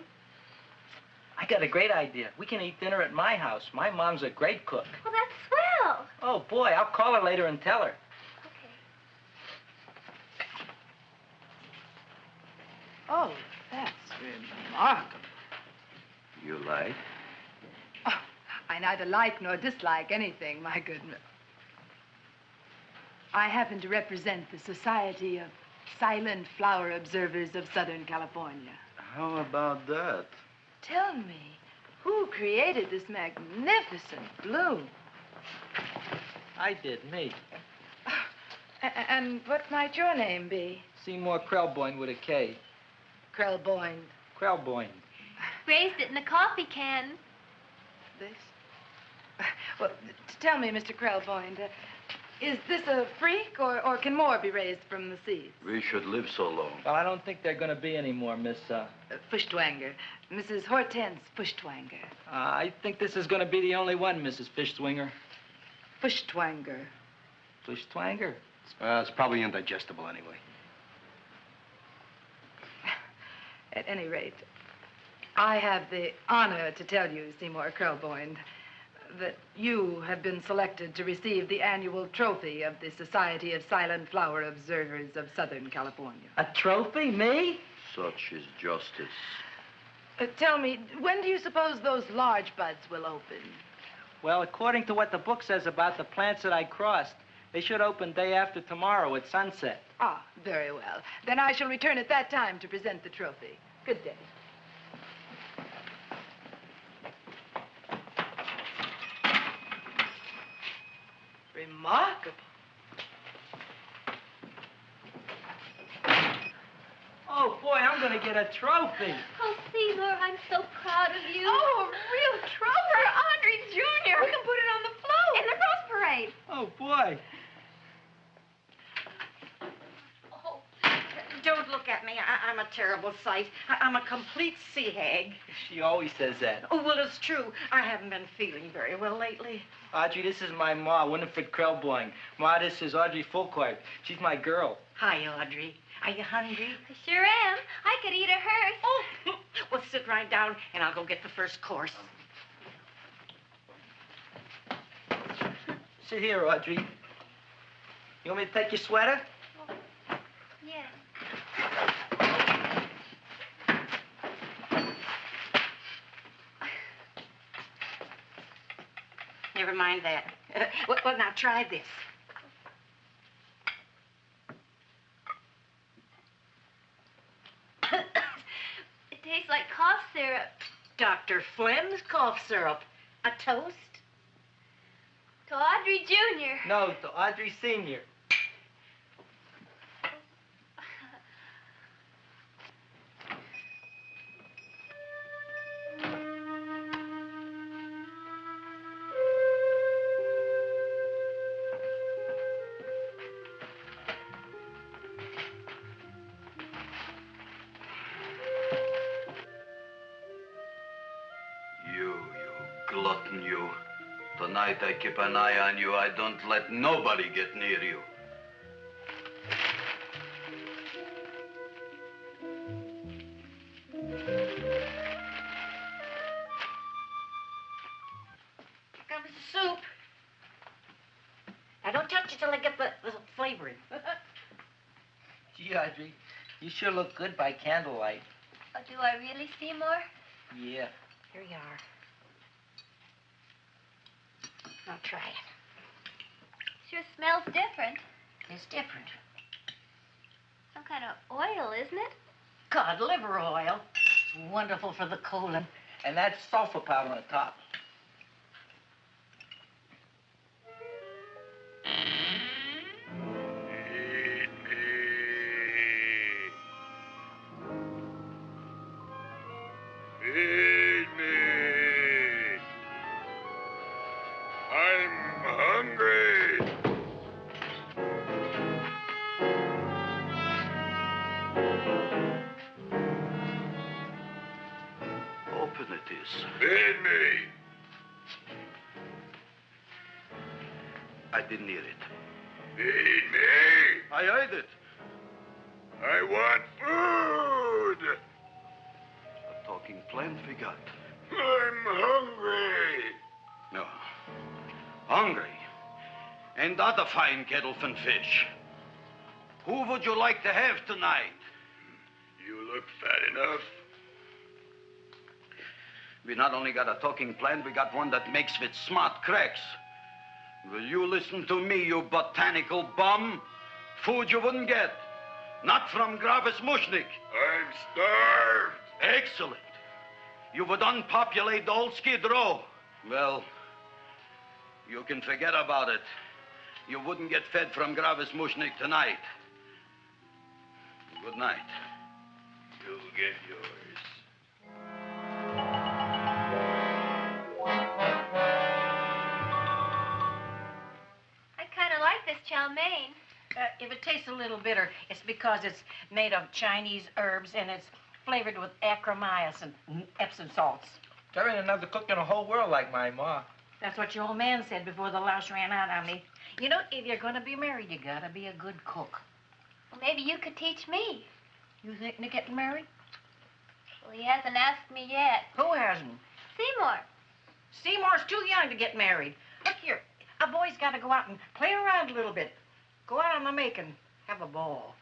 I got a great idea. We can eat dinner at my house. My mom's a great cook. Well, that's swell. Oh, boy, I'll call her later and tell her. Okay. Oh, that's remarkable. You like? I neither like nor dislike anything, my goodness. I happen to represent the Society of Silent Flower Observers of Southern California. How about that? Tell me, who created this magnificent bloom? I did, me. And what might your name be? Seymour Krelboyne with a K. Krelboyne. Krelboyne. Raised it in a coffee can. This? Well, tell me, Mr. Krelboyne, is this a freak, or can more be raised from the seeds? We should live so long. Well, I don't think there are going to be any more, Miss, Fuschtwanger. Mrs. Hortense Fuschtwanger. I think this is going to be the only one, Mrs. Fishswinger. Fuschtwanger. Fuschtwanger? It's probably indigestible anyway. At any rate, I have the honor to tell you, Seymour Krelboyne, that you have been selected to receive the annual trophy of the Society of Silent Flower Observers of Southern California. A trophy? Me? Such is justice. Tell me, when do you suppose those large buds will open? Well, according to what the book says about the plants that I crossed, they should open day after tomorrow at sunset. Ah, very well. Then I shall return at that time to present the trophy. Good day. Remarkable. Oh, boy, I'm going to get a trophy. Oh, Seymour, I'm so proud of you. Oh, a real trophy for Andre Jr. We can put it on the float. In the Rose Parade. Oh, boy. Don't look at me. I'm a terrible sight. I'm a complete sea hag. She always says that. Oh, well, it's true. I haven't been feeling very well lately. Audrey, this is my ma, Winifred Krelboyne. Ma, this is Audrey Fulcourt. She's my girl. Hi, Audrey. Are you hungry? I sure am. I could eat a hearse. Oh, well, sit right down, and I'll go get the first course. Sit here, Audrey. You want me to take your sweater? Yes. Never mind that. Well, now try this. It tastes like cough syrup. Dr. Flynn's cough syrup. A toast? To Audrey Jr. No, to Audrey Sr. You glutton, you. Tonight I keep an eye on you. I don't let nobody get near you. Here comes the soup. Now, don't touch it till I get the flavoring. Gee, Audrey, you sure look good by candlelight. Oh, do I really, Seymour? Yeah. Here you are. Now try it. Sure smells different. It's different. Some kind of oil, isn't it? Cod liver oil. It's wonderful for the colon. And that's sulfur powder on the top. Feed me. I'm hungry. Open it is. Feed me. I didn't hear it. Feed me. I heard it. I want food. A talking plant we got. I'm hungry. No. Hungry. And other fine kettlefen fish. Who would you like to have tonight? You look fat enough. We not only got a talking plant, we got one that makes with smart cracks. Will you listen to me, you botanical bum? Food you wouldn't get. Not from Gravis Mushnik. I'm starved. Excellent. You would unpopulate the old Skid Row. Well, you can forget about it. You wouldn't get fed from Gravis Mushnik tonight. Good night. You'll get yours. I kind of like this chow mein. If it tastes a little bitter, it's because it's made of Chinese herbs and it's flavored with acromyas and Epsom salts. There ain't another cook in the whole world like my ma. That's what your old man said before the louse ran out on me. You know, if you're going to be married, you got to be a good cook. Well, maybe you could teach me. You thinking of getting married? Well, he hasn't asked me yet. Who hasn't? Seymour. Seymour's too young to get married. Look here, a boy's got to go out and play around a little bit. Go out on the make and have a ball.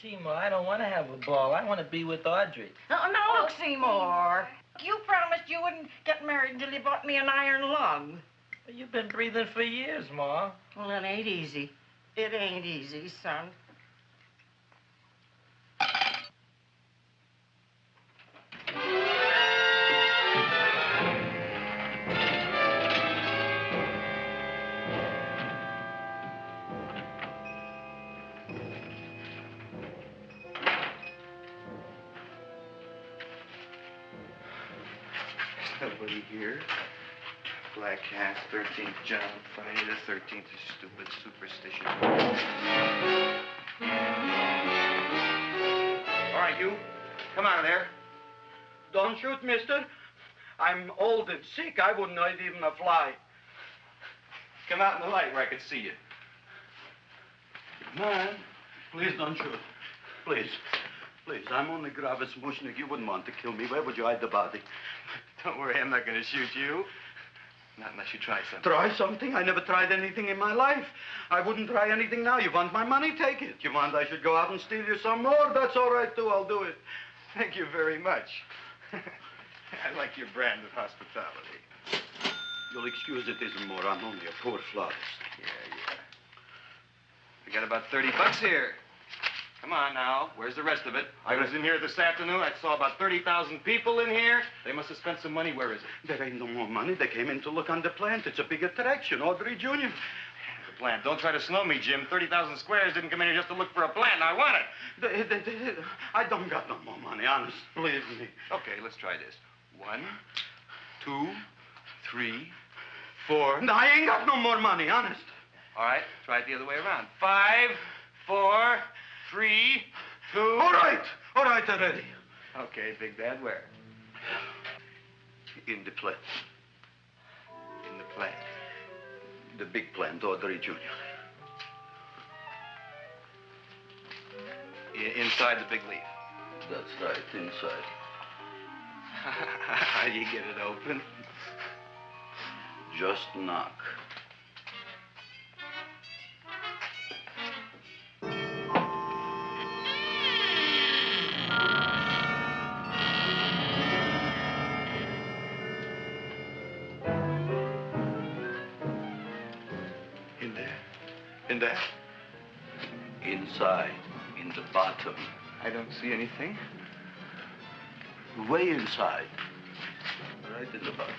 Seymour, I don't want to have a ball. I want to be with Audrey. No, look, Seymour. You promised you wouldn't get married until you bought me an iron lung. You've been breathing for years, Ma. Well, it ain't easy. It ain't easy, son. Nobody here. Black Cat, 13th John, Friday the 13th is stupid superstition. All right, you. Come out of there. Don't shoot, mister. I'm old and sick. I wouldn't hurt even a fly. Come out in the light where I can see you. Man, please don't shoot. Please. Please, I'm only Gravis Mushnik. You wouldn't want to kill me. Where would you hide the body? Don't worry, I'm not going to shoot you. Not unless you try something. Try something? I never tried anything in my life. I wouldn't try anything now. You want my money? Take it. You want I should go out and steal you some more? That's all right, too. I'll do it. Thank you very much. I like your brand of hospitality. You'll excuse it isn't more. I'm only a poor flautist. Yeah. We got about $30 here. Come on now. Where's the rest of it? I was in here this afternoon. I saw about 30,000 people in here. They must have spent some money. Where is it? There ain't no more money. They came in to look on the plant. It's a big attraction. Audrey Jr. The plant. Don't try to snow me, Jim. 30,000 squares didn't come in here just to look for a plant. I want it. I don't got no more money, honest. Believe me. Okay, let's try this. 1, 2, 3, 4. No, I ain't got no more money, honest. All right, try it the other way around. 5, 4, 3, 2. All right already. Okay, Big Dad, where? In the plant. In the plant. The big plant, Audrey Jr. Inside the big leaf. That's right, inside. How do you get it open? Just knock. In there? Inside, in the bottom. I don't see anything. Way inside. Right in the bottom.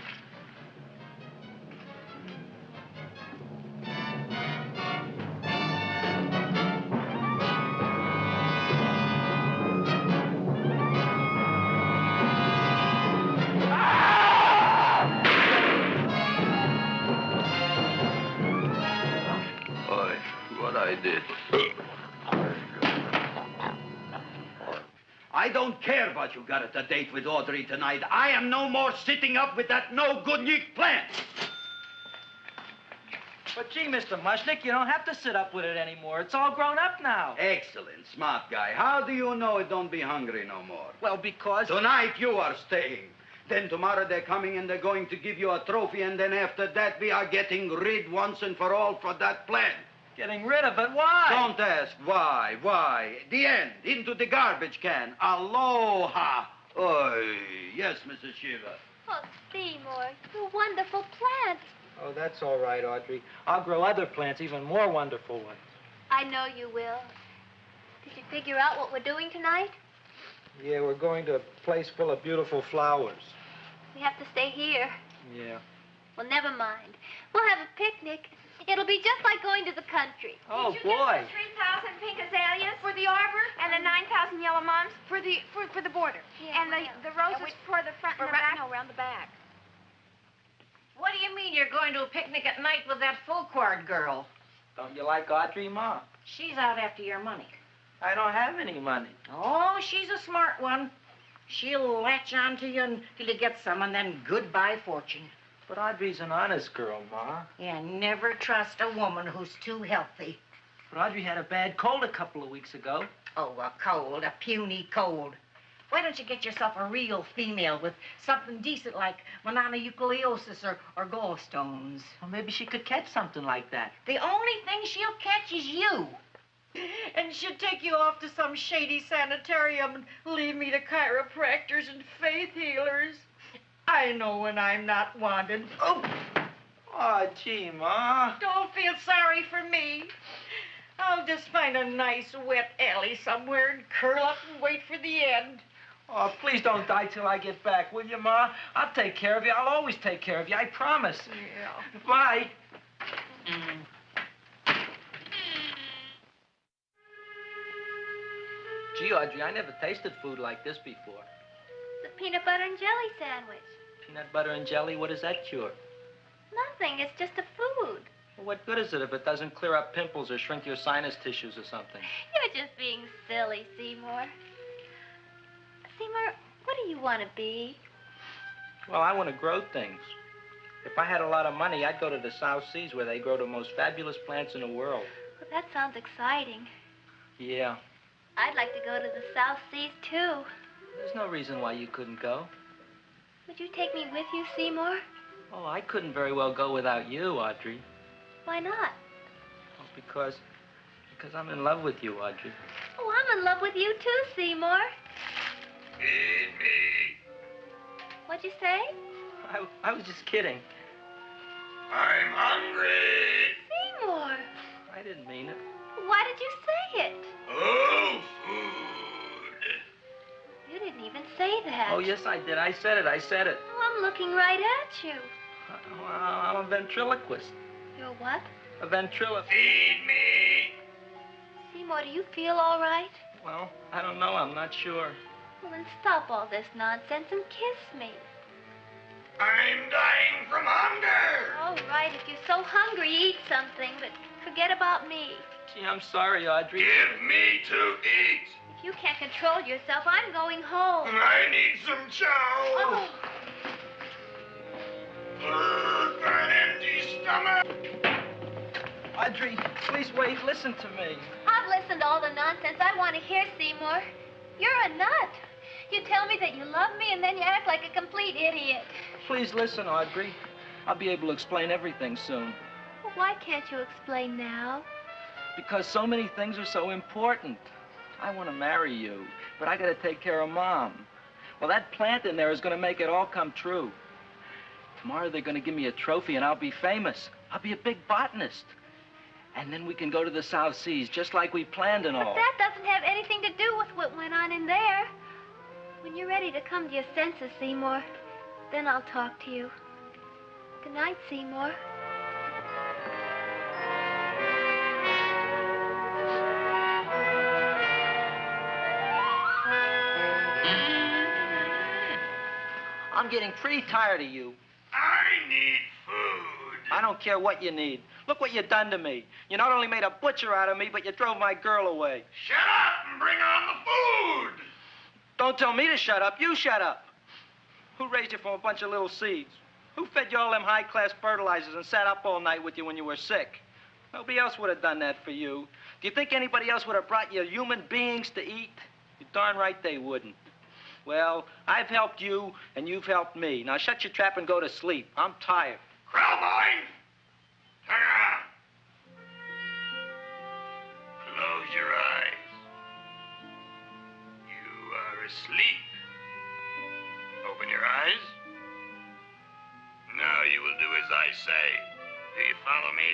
I did. I don't care what you got at the date with Audrey tonight. I am no more sitting up with that no-good-nick plant. But gee, Mr. Mushnik, you don't have to sit up with it anymore. It's all grown up now. Excellent, smart guy. How do you know it don't be hungry no more? Well, because... Tonight you are staying. Then tomorrow they're coming and they're going to give you a trophy, and then after that we are getting rid once and for all for that plant. Getting rid of it? Why? Don't ask why. Why? The end. Into the garbage can. Aloha. Oy. Yes, Mrs. Shiva. Oh, Seymour, you wonderful plant. Oh, that's all right, Audrey. I'll grow other plants, even more wonderful ones. I know you will. Did you figure out what we're doing tonight? Yeah, we're going to a place full of beautiful flowers. We have to stay here. Yeah. Well, never mind. We'll have a picnic. It'll be just like going to the country. Oh, Did you boy. get the 3,000 pink azaleas for the arbor and the 9,000 yellow mums for the border? Yeah, and the roses for the front and the back? No, around the back. What do you mean you're going to a picnic at night with that full-quart girl? Don't you like Audrey, Ma? She's out after your money. I don't have any money. Oh, she's a smart one. She'll latch on to you until you get some, and then goodbye fortune. But Audrey's an honest girl, Ma. Yeah, never trust a woman who's too healthy. But Audrey had a bad cold a couple of weeks ago. Oh, a cold, a puny cold. Why don't you get yourself a real female with something decent like mononucleosis or gallstones? Well, maybe she could catch something like that. The only thing she'll catch is you. And she'll take you off to some shady sanitarium and leave me to chiropractors and faith healers. I know when I'm not wanted. Oh, gee, Ma. Don't feel sorry for me. I'll just find a nice wet alley somewhere and curl up and wait for the end. Oh, please don't die till I get back, will you, Ma? I'll take care of you. I'll always take care of you. I promise. Yeah. Bye. Gee, Audrey, I never tasted food like this before. The peanut butter and jelly sandwich. Peanut butter and jelly, what does that cure? Nothing. It's just a food. Well, what good is it if it doesn't clear up pimples or shrink your sinus tissues or something? You're just being silly, Seymour. Seymour, what do you want to be? Well, I want to grow things. If I had a lot of money, I'd go to the South Seas where they grow the most fabulous plants in the world. Well, that sounds exciting. Yeah. I'd like to go to the South Seas, too. There's no reason why you couldn't go. Would you take me with you, Seymour? Oh, I couldn't very well go without you, Audrey. Why not? Oh, because I'm in love with you, Audrey. Oh, I'm in love with you, too, Seymour. Feed me. What'd you say? I was just kidding. I'm hungry. Seymour. I didn't mean it. Why did you say it? Oh, food. You didn't even say that. Oh, yes, I did. I said it. Oh, I'm looking right at you. I'm a ventriloquist. You're what? A ventriloquist. Feed me. Seymour, do you feel all right? Well, I don't know. I'm not sure. Well, then stop all this nonsense and kiss me. I'm dying from hunger. All right, if you're so hungry, eat something, but forget about me. Gee, I'm sorry, Audrey. Give me to eat. If you can't control yourself, I'm going home. I need some chow. Oh. For an empty stomach. Audrey, please wait. Listen to me. I've listened to all the nonsense I want to hear, Seymour. You're a nut. You tell me that you love me, and then you act like a complete idiot. Please listen, Audrey. I'll be able to explain everything soon. Well, why can't you explain now? Because so many things are so important. I want to marry you, but I got to take care of Mom. Well, that plant in there is going to make it all come true. Tomorrow they're going to give me a trophy, and I'll be famous. I'll be a big botanist. And then we can go to the South Seas, just like we planned and all. But that doesn't have anything to do with what went on in there. When you're ready to come to your senses, Seymour, then I'll talk to you. Good night, Seymour. I'm getting pretty tired of you. I need food. I don't care what you need. Look what you done to me. You not only made a butcher out of me, but you drove my girl away. Shut up and bring on the food. Don't tell me to shut up. You shut up. Who raised you from a bunch of little seeds? Who fed you all them high-class fertilizers and sat up all night with you when you were sick? Nobody else would have done that for you. Do you think anybody else would have brought you human beings to eat? You're darn right they wouldn't. Well, I've helped you, and you've helped me. Now shut your trap and go to sleep. I'm tired. Crowline, turn around. Close your eyes. You are asleep. Open your eyes. Now you will do as I say. Do you follow me?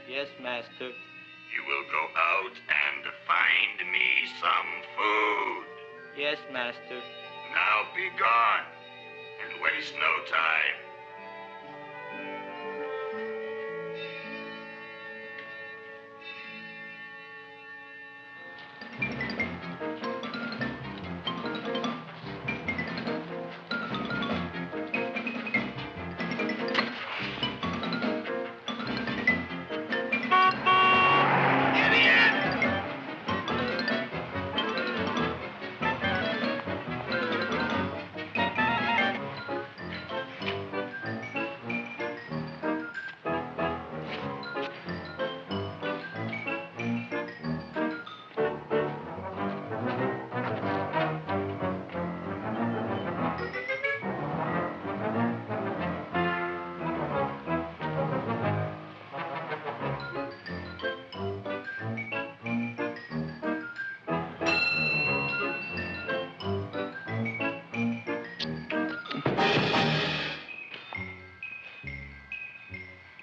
Yes, Master. You will go out and find me some food. Yes, Master. Now be gone and waste no time.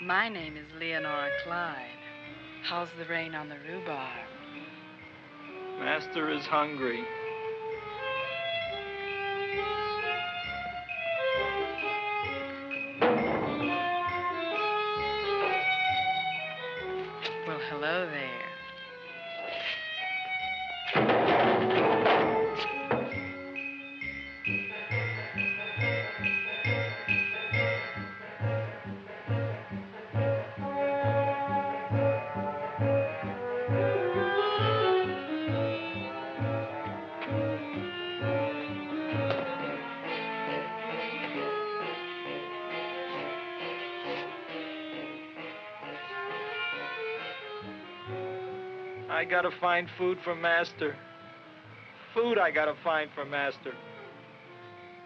My name is Leonora Clyde. How's the rain on the rhubarb? Master is hungry. Well, hello there. I gotta find food for Master. Food I gotta find for Master.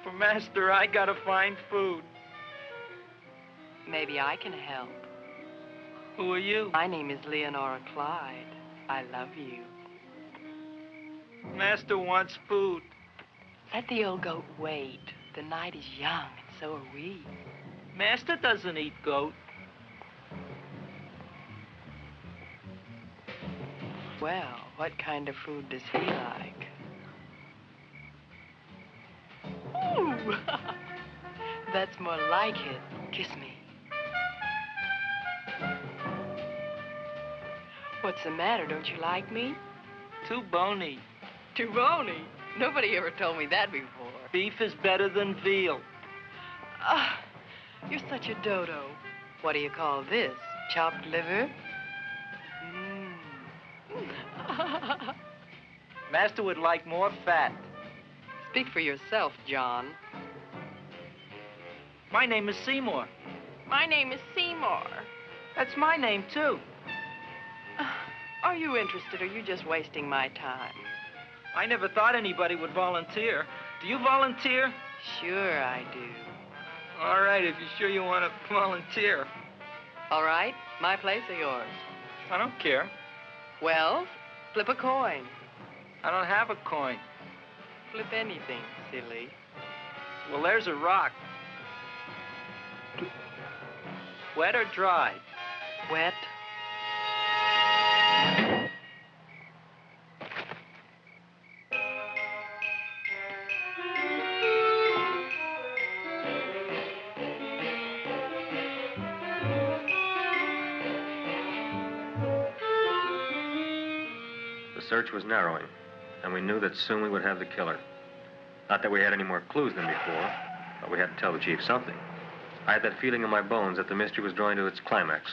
For Master, I gotta find food. Maybe I can help. Who are you? My name is Leonora Clyde. I love you. Master wants food. Let the old goat wait. The night is young, and so are we. Master doesn't eat goat. Well, what kind of food does he like? Ooh! That's more like it. Kiss me. What's the matter? Don't you like me? Too bony. Too bony? Nobody ever told me that before. Beef is better than veal. Ah, you're such a dodo. What do you call this? Chopped liver? Master would like more fat. Speak for yourself, John. My name is Seymour. My name is Seymour. That's my name, too. Are you interested, or are you just wasting my time? I never thought anybody would volunteer. Do you volunteer? Sure I do. All right, if you're sure you want to volunteer. All right, my place or yours? I don't care. Well, flip a coin. I don't have a coin. Flip anything, silly. Well, there's a rock. Wet or dry? Wet. The search was narrowing, and we knew that soon we would have the killer. Not that we had any more clues than before, but we had to tell the chief something. I had that feeling in my bones that the mystery was drawing to its climax,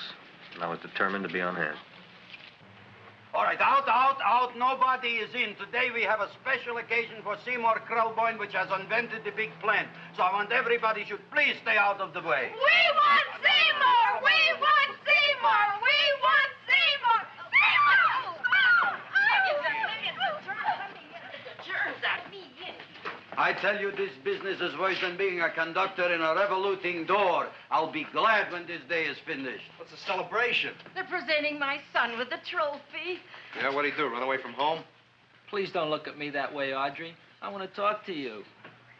and I was determined to be on hand. All right, out, out, out. Nobody is in. Today we have a special occasion for Seymour Krelboyne, which has invented the big plan. So I want everybody should please stay out of the way. We want Seymour! We want Seymour! We want Seymour! I tell you, this business is worse than being a conductor in a revoluting door. I'll be glad when this day is finished. What's a celebration? They're presenting my son with a trophy. Yeah, what'd he do, run away from home? Please don't look at me that way, Audrey. I want to talk to you.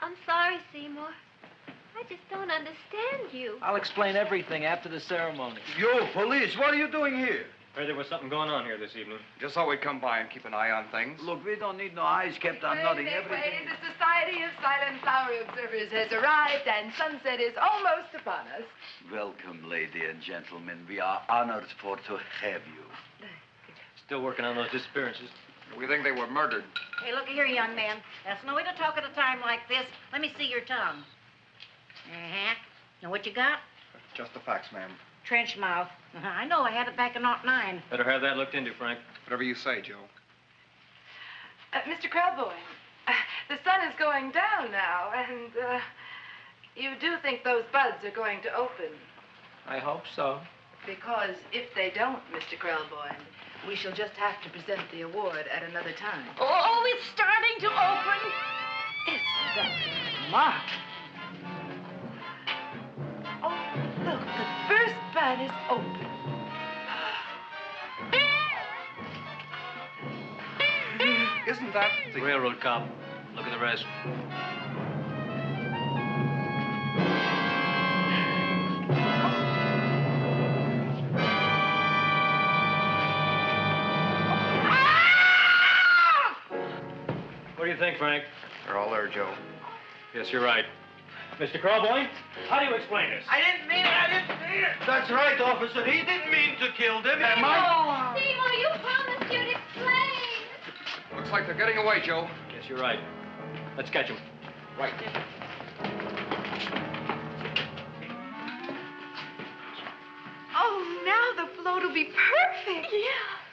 I'm sorry, Seymour. I I just don't understand you. I'll explain everything after the ceremony. You, police, what are you doing here? Heard there was something going on here this evening. Just thought we'd come by and keep an eye on things. Look, we don't need no eyes kept on nothing. Everything. The Society of Silent Flower Observers has arrived, and sunset is almost upon us. Welcome, lady and gentlemen. We are honored for to have you. Still working on those disappearances. We think they were murdered. Hey, look here, young man. That's no way to talk at a time like this. Let me see your tongue. Uh-huh. Now, what you got? Just the facts, ma'am. Trench mouth. I know. I had it back in '09. Better have that looked into, Frank. Whatever you say, Joe. Mr. Krelboyne, the sun is going down now, and you do think those buds are going to open? I hope so. Because if they don't, Mr. Krelboyne, we shall just have to present the award at another time. Oh, it's starting to open. Isn't that Mark? Oh, look, the first bud is open. Isn't that the railroad cop? Look at the rest. What do you think, Frank? They're all there, Joe. Yes, you're right. Mr. Krelboyne, how do you explain this? I didn't mean it. That's right, officer. He didn't mean to kill them. Seymour, you promised you'd explain. Looks like they're getting away, Joe. Yes, you're right. Let's catch them. Right. Oh, now the float will be perfect. Yeah.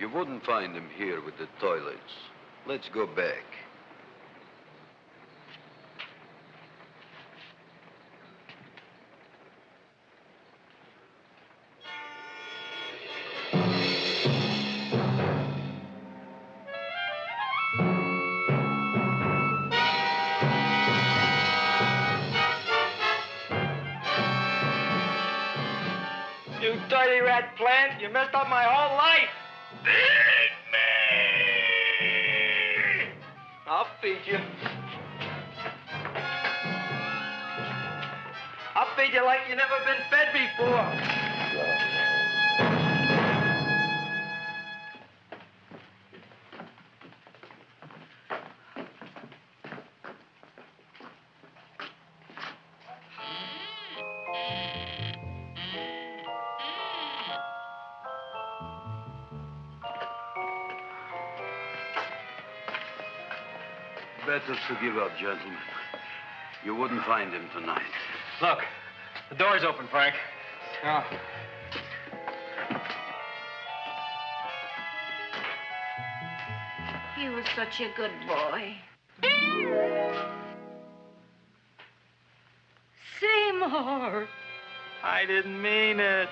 You wouldn't find him here with the toilets. Let's go back. You dirty rat plant, you messed up my whole life. Feed me! I'll feed you. I'll feed you like you've never been fed before. Better to give up, gentlemen. You wouldn't find him tonight. Look, the door's open, Frank. Oh. He was such a good boy. Seymour! I didn't mean it.